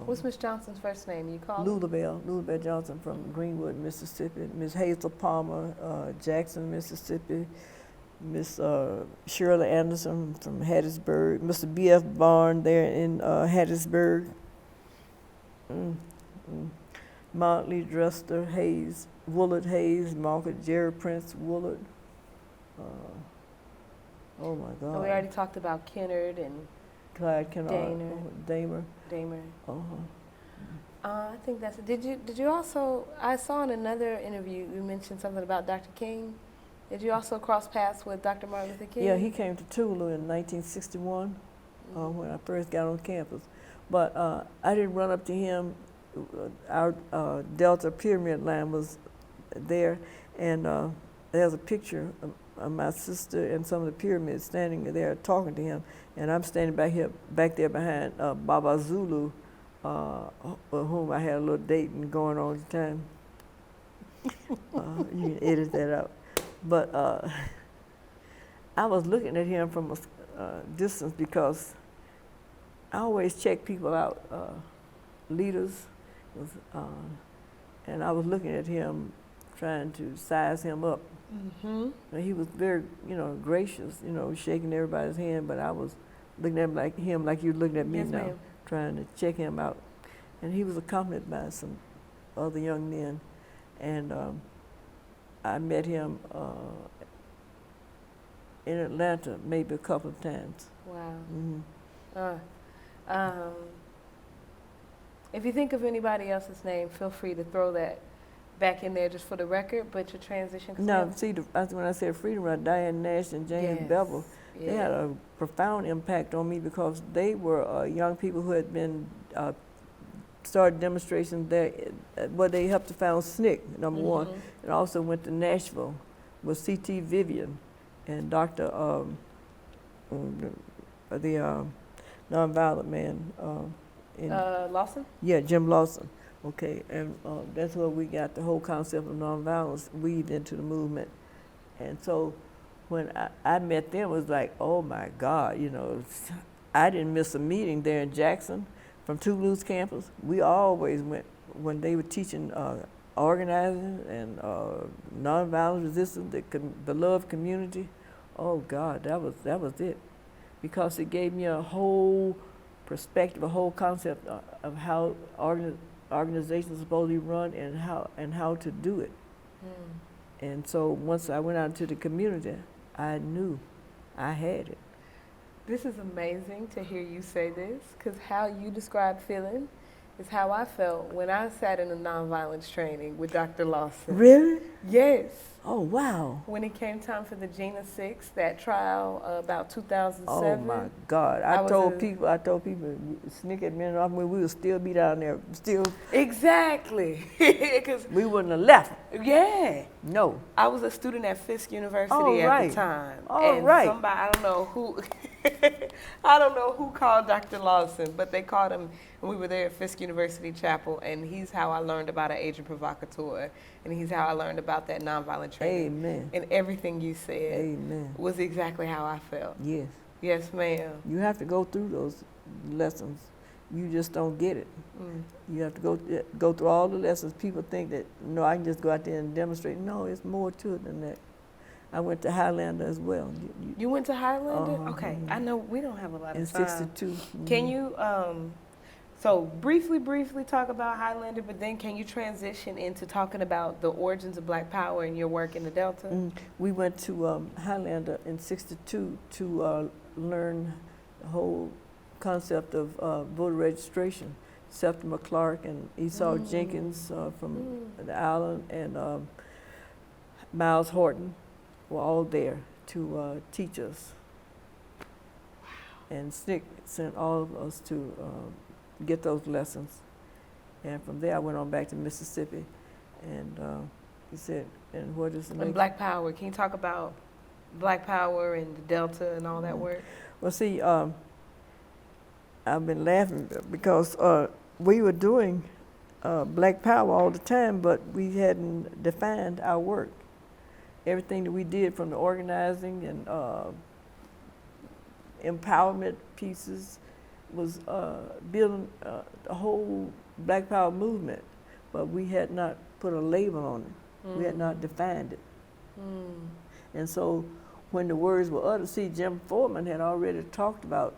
What's Miss Johnson's first name? You call her? Lulabelle Johnson from Greenwood, Mississippi. Miss Hazel Palmer, Jackson, Mississippi. Miss Shirley Anderson from Hattiesburg. Mr. B.F. Barn there in Hattiesburg. Motley Dresser Hayes, Woolard Hayes, Margaret Jerry Prince Woolard. Oh my God. And we already talked about Kennard and Clyde, Kennard, Damer. I think that's it. Did you also, I saw in another interview you mentioned something about Dr. King. Did you also cross paths with Dr. Martin Luther King? Yeah, he came to Tougaloo in 1961 when I first got on campus. But I didn't run up to him. Our Delta Pyramid line was there, and there's a picture of my sister and some of the pyramids standing there talking to him, and I'm standing back there behind Baba Zulu, with whom I had a little dating going on at the time. You can edit that out. But I was looking at him from a distance because I always check people out, leaders, and I was looking at him, trying to size him up. Mm-hmm. And he was very, gracious, shaking everybody's hand, but I was looking at him like you're looking at me Yes, now, ma'am. trying to check him out. And he was accompanied by some other young men, and I met him in Atlanta maybe a couple of times. Wow. Mm-hmm. If you think of anybody else's name, feel free to throw that back in there just for the record, but your transition. No, see, when I said Freedom Ride, Diane Nash and James Bevel, they had a profound impact on me because they were young people who had been started demonstrations there, where they helped to found SNCC, number one, and also went to Nashville with C.T. Vivian and Dr. the Nonviolent man. Lawson? Yeah, Jim Lawson. Okay, and that's where we got the whole concept of nonviolence weaved into the movement. And so when I met them, it was like, oh my God, I didn't miss a meeting there in Jackson from Tougaloo's campus. We always went when they were teaching organizing and nonviolent resistance, the love community. Oh God, that was it, because it gave me a whole perspective, a whole concept of how organizations are supposed to be run and how to do it. And so once I went out into the community, I knew I had it. This is amazing to hear you say this, because how you describe feeling is how I felt when I sat in a nonviolence training with Dr. Lawson. Really? Yes. Oh, wow. When it came time for the Gina 6, that trial about 2007. Oh my God! I told people, SNCC had been off when we would still be down there, still. Exactly, because we wouldn't have left. Yeah. No. I was a student at Fisk University at the time. Somebody, I don't know who, I don't know who called Dr. Lawson, but they called him. And we were there at Fisk University Chapel, and he's how I learned about an agent provocateur, and he's how I learned about that nonviolent training. Amen. And everything you said Amen. was exactly how I felt. Yes. Yes, ma'am. You have to go through those lessons. You just don't get it. You have to go through all the lessons. People think that, I can just go out there and demonstrate. No, it's more to it than that. I went to Highlander as well. You went to Highlander? Okay. I know we don't have a lot of time. In 62. Can you... So briefly talk about Highlander, but then can you transition into talking about the origins of Black Power and your work in the Delta? We went to Highlander in 62 to learn the whole concept of voter registration. Septima Clark and Esau Jenkins from the island and Miles Horton were all there to teach us. And SNCC sent all of us to get those lessons. And from there I went on back to Mississippi, and he said, and what is the next? And Black Power, can you talk about Black Power and the Delta and all that work? Well, see, I've been laughing because we were doing Black Power all the time, but we hadn't defined our work. Everything that we did from the organizing and empowerment pieces was building the whole Black Power movement, but we had not put a label on it. We had not defined it. And so when the words were uttered, see, Jim Foreman had already talked about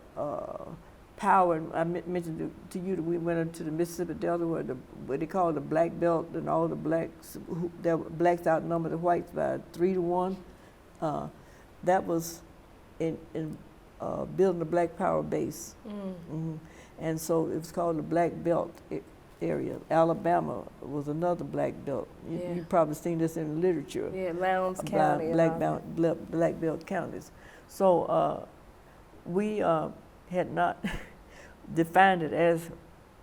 power. And I mentioned to you that we went into the Mississippi Delta where what they call the Black Belt, and all the blacks, blacks outnumbered the whites by 3 to 1. That was in building the Black Power base. And so it was called the Black Belt area. Alabama was another Black Belt. You've probably seen this in the literature. Yeah, Lowndes County. Black Belt counties. So we had not defined it as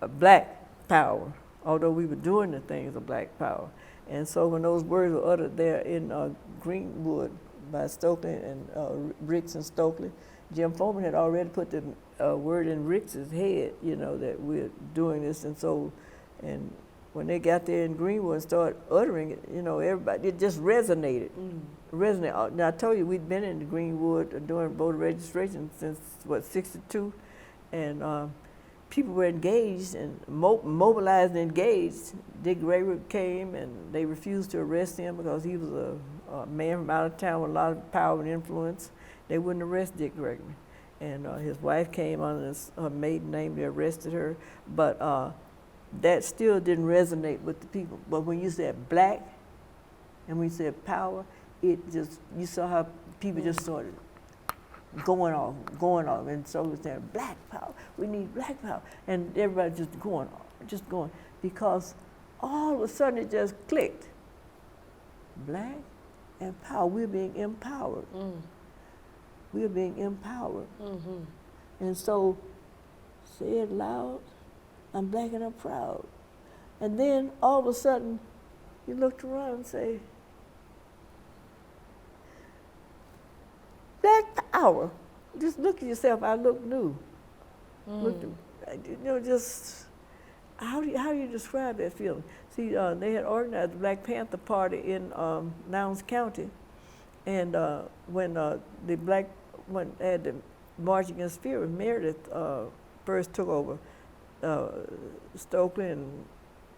a Black Power, although we were doing the things of Black Power. And so when those words were uttered there in Greenwood by Stokely and Ricks and Stokely, Jim Foreman had already put the word in Ricks's head, you know, that we're doing this. And so, and when they got there in Greenwood and started uttering it, you know, everybody, it just resonated. Resonated. Now, I told you we'd been in Greenwood doing voter registration since, what, 62? And people were engaged and mobilized and engaged. Dick Gregory came and they refused to arrest him because he was a man from out of town with a lot of power and influence. They wouldn't arrest Dick Gregory. And his wife came under her maiden name, they arrested her. But that still didn't resonate with the people. But when you said Black and when you said power, it just, you saw how people just started going off. And so it was there, Black Power, we need Black Power. And everybody just going off, because all of a sudden it just clicked. Black and power, we're being empowered. We're being empowered. And so, say it loud, I'm Black and I'm proud. And then all of a sudden, you looked around and say, Black Power. Just look at yourself, I look new. Look, you know, just, how do you describe that feeling? See, they had organized the Black Panther Party in Lowndes County. And when when they had the March Against Fear, Meredith first took over. Stokely and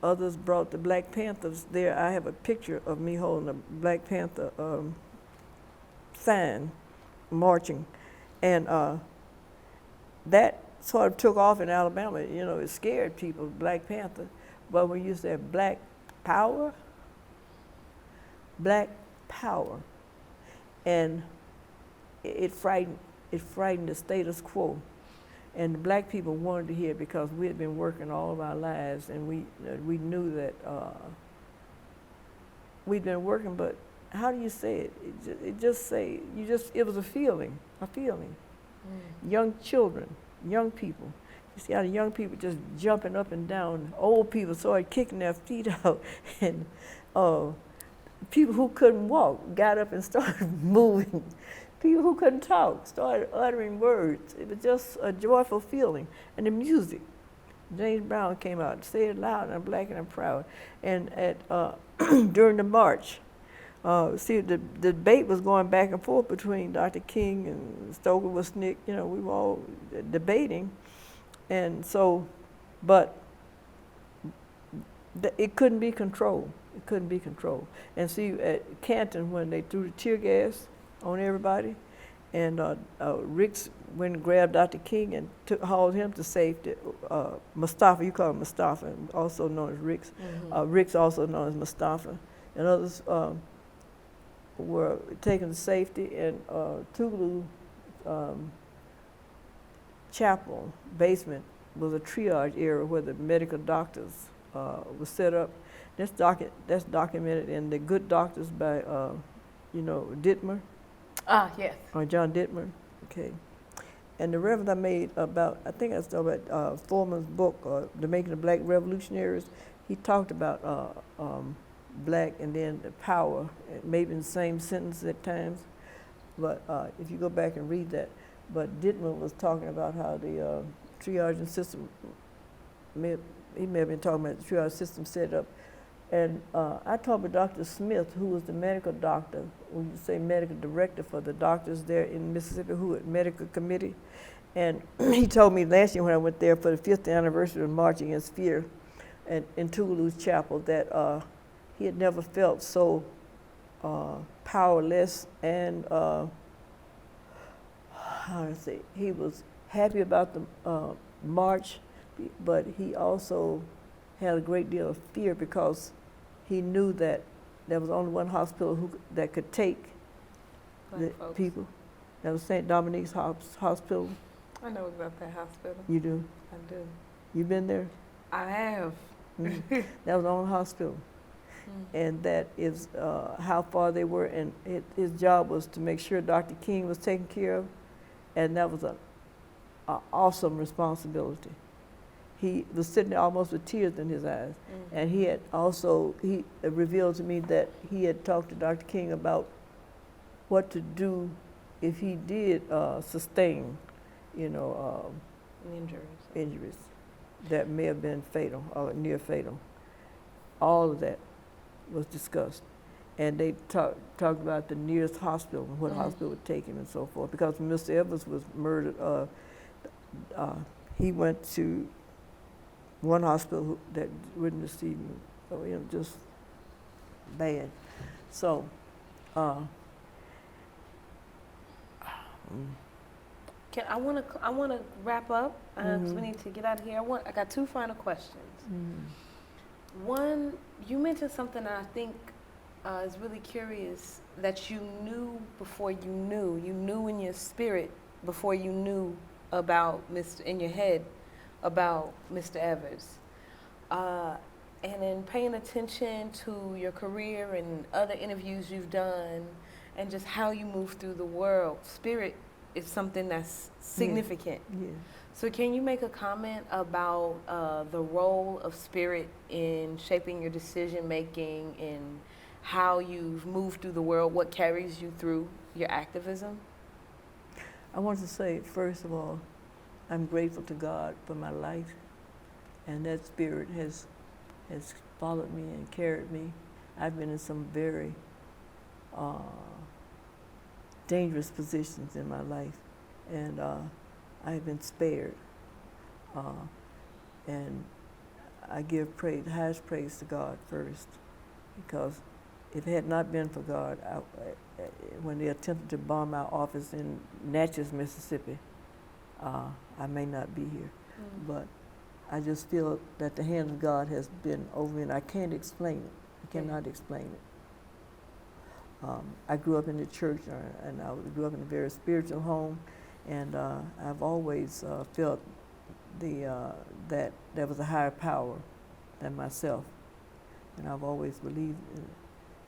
others brought the Black Panthers there. I have a picture of me holding a Black Panther sign, marching. And that sort of took off in Alabama. You know, it scared people, Black Panther. But when you said Black Power, and it frightened the status quo. And the Black people wanted to hear it because we had been working all of our lives, and we knew that we'd been working. But how do you say it? It was a feeling. Young children, young people. You see how the young people just jumping up and down. Old people started kicking their feet out, and people who couldn't walk got up and started moving. People who couldn't talk started uttering words. It was just a joyful feeling. And the music. James Brown came out, say it loud, I'm Black and I'm proud. And at during the march, see, the debate was going back and forth between Dr. King and Stokely was Nick. You know, we were all debating. And so, but it couldn't be controlled. It couldn't be controlled. And see, at Canton, when they threw the tear gas on everybody, and Ricks went and grabbed Dr. King and hauled him to safety. Mustafa, you call him Mustafa, also known as Ricks. Ricks, also known as Mustafa, and others were taken to safety. And Tougaloo Chapel basement was a triage area where the medical doctors were set up. That's documented in The Good Doctors by, Dittmer. Yes. Or John Dittmer, okay. And the reference I made about, I think I was talking about Foreman's book, The Making of Black Revolutionaries. He talked about Black and then the power, maybe in the same sentence at times. But if you go back and read that, but Dittmer was talking about how the triaging system, he may have been talking about the triage system set up. And I talked with Dr. Smith, who was the medical doctor, when you say medical director for the doctors there in Mississippi, who had medical committee. And he told me last year when I went there for the 5th anniversary of March Against Fear and in Tougaloo Chapel that he had never felt so powerless and, how do I say, he was happy about the march, but he also had a great deal of fear because he knew that there was only one hospital that could take the people. That was St. Dominique's Hospital. I know about that hospital. You do? I do. You been there? I have. Mm. That was the only hospital. And that is how far they were, and his job was to make sure Dr. King was taken care of, and that was an awesome responsibility. He was sitting there almost with tears in his eyes, and he revealed to me that he had talked to Dr. King about what to do if he did sustain, injuries that may have been fatal or near fatal. All of that was discussed, and they talked about the nearest hospital and what hospital would take him and so forth. Because when Mr. Evans was murdered, he went to one hospital that wouldn't receive him, so just bad. So, I want to wrap up because we need to get out of here. I got 2 final questions. One, you mentioned something that I think is really curious, that you knew before you knew. You knew in your spirit before you knew in your head about Mr. Evers. And in paying attention to your career and other interviews you've done and just how you move through the world, spirit is something that's significant. Yeah. So can you make a comment about the role of spirit in shaping your decision making and how you've moved through the world, what carries you through your activism? I want to say, first of all, I'm grateful to God for my life, and that spirit has followed me and carried me. I've been in some very dangerous positions in my life, and I have been spared. And I give praise, the highest praise to God first, because if it had not been for God, when they attempted to bomb our office in Natchez, Mississippi, I may not be here. But I just feel that the hand of God has been over me, and I can't explain it. I cannot explain it. I grew up in the church, and I grew up in a very spiritual home, and I've always felt that there was a higher power than myself, and I've always believed in it.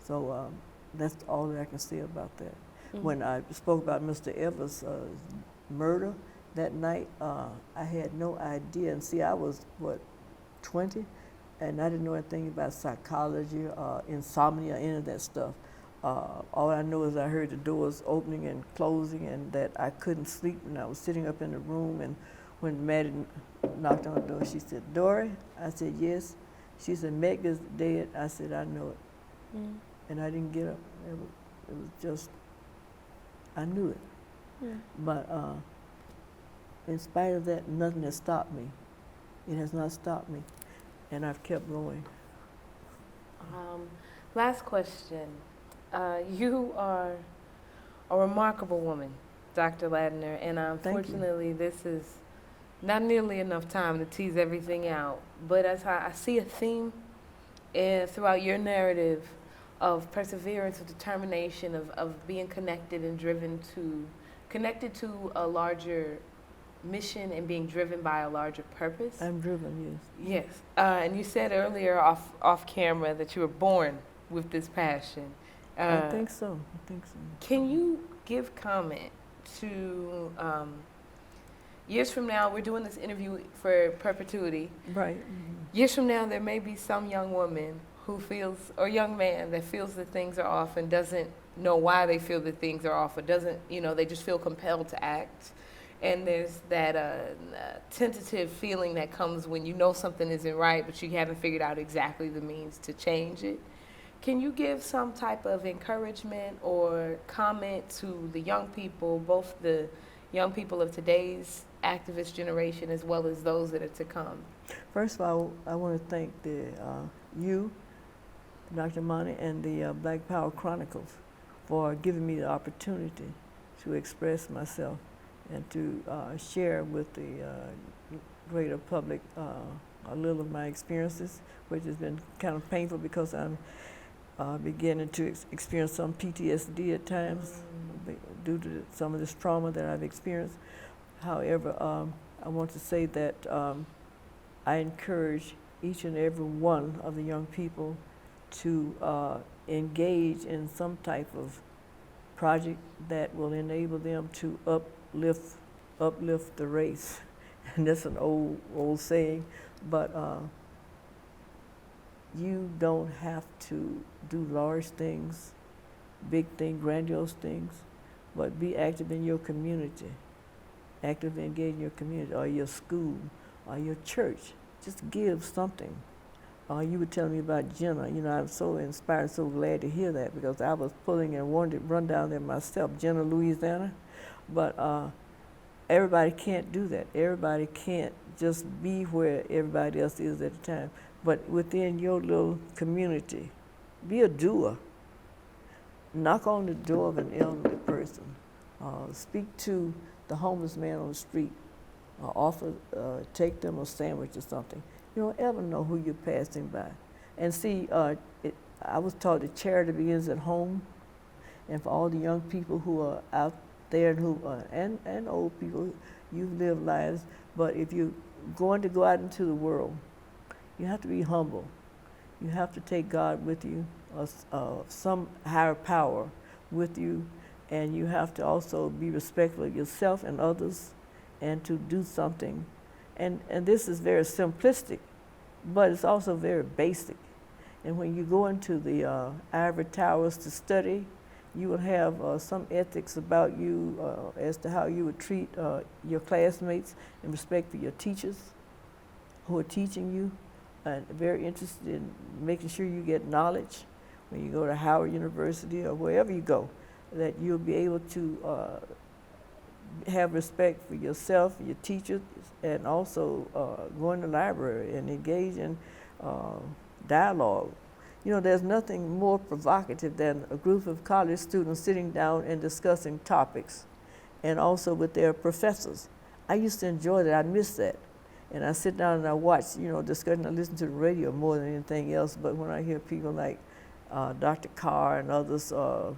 So that's all that I can say about that. When I spoke about Mr. Evers' murder that night, I had no idea. And see, I was, 20? And I didn't know anything about psychology, insomnia, any of that stuff. All I know is I heard the doors opening and closing, and that I couldn't sleep, and I was sitting up in the room, and when Maddie knocked on the door, she said, "Dorie?" I said, "Yes." She said, "Medgar's dead." I said, "I know it." And I didn't get up. It was just, I knew it. But in spite of that, nothing has stopped me. It has not stopped me, and I've kept going. Last question. You are a remarkable woman, Dr. Ladner, and unfortunately this is not nearly enough time to tease everything out. But as I see a theme throughout your narrative of perseverance, of determination, of being connected and connected to a larger mission and being driven by a larger purpose. I'm driven, yes. Yes. And you said earlier off camera that you were born with this passion. I think so. Can you give comment to years from now? We're doing this interview for perpetuity. Right. Years from now, there may be some young woman who feels, or young man that feels that things are off and doesn't know why they feel that things are off, or doesn't, they just feel compelled to act. And there's that tentative feeling that comes when you know something isn't right, but you haven't figured out exactly the means to change it. Can you give some type of encouragement or comment to the young people, both the young people of today's activist generation as well as those that are to come? First of all, I want to thank you, Dr. Imani, and the Black Power Chronicles for giving me the opportunity to express myself and to share with the greater public a little of my experiences, which has been kind of painful because I'm beginning to experience some PTSD at times due to some of this trauma that I've experienced. However, I want to say that I encourage each and every one of the young people to engage in some type of project that will enable them to uplift the race. And that's an old saying, but you don't have to do large things, big things, grandiose things, but be active in your community, actively engage in your community or your school or your church. Just give something. You were telling me about Jenna. You know, I'm so inspired, so glad to hear that because I was pulling and wanted to run down there myself, Jenna, Louisiana. But everybody can't do that. Everybody can't just be where everybody else is at the time. But within your little community, be a doer. Knock on the door of an elderly person. Speak to the homeless man on the street. Offer, take them a sandwich or something. You don't ever know who you're passing by. And see, I was taught that charity begins at home. And for all the young people who are out there and old people, you've lived lives. But if you're going to go out into the world, you have to be humble. You have to take God with you, or some higher power with you, and you have to also be respectful of yourself and others, and to do something. And this is very simplistic, but it's also very basic. And when you go into the ivory towers to study, you will have some ethics about you as to how you would treat your classmates and respect for your teachers who are teaching you, and very interested in making sure you get knowledge when you go to Howard University or wherever you go, that you'll be able to have respect for yourself, your teachers, and also go in the library and engage in dialogue. You know, there's nothing more provocative than a group of college students sitting down and discussing topics, and also with their professors. I used to enjoy that. I miss that. And I sit down and I watch, you know, discussion. I listen to the radio more than anything else, but when I hear people like Dr. Carr and others, you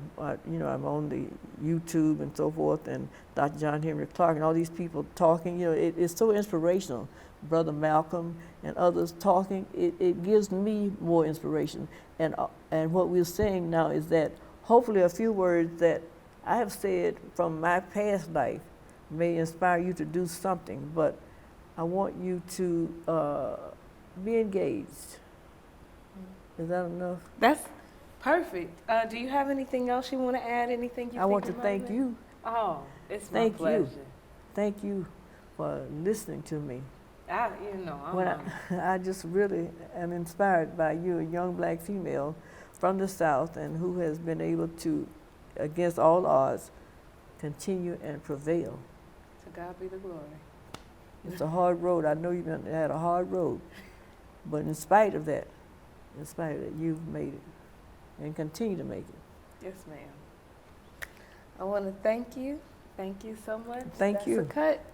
know, I'm on the YouTube and so forth, and Dr. John Henry Clark and all these people talking, you know, it's so inspirational. Brother Malcolm and others talking, it gives me more inspiration. And what we're saying now is that hopefully a few words that I have said from my past life may inspire you to do something, but I want you to be engaged. Is that enough? That's perfect. Do you have anything else you want to add? Anything you I want to thank you. Oh, it's my pleasure. Thank you for listening to me. I'm I just really am inspired by you, a young black female from the South, and who has been able to, against all odds, continue and prevail. To God be the glory. It's a hard road. I know you've had a hard road, but in spite of that, you've made it and continue to make it. Yes, ma'am. I want to thank you. Thank you so much. Thank you. That's a cut.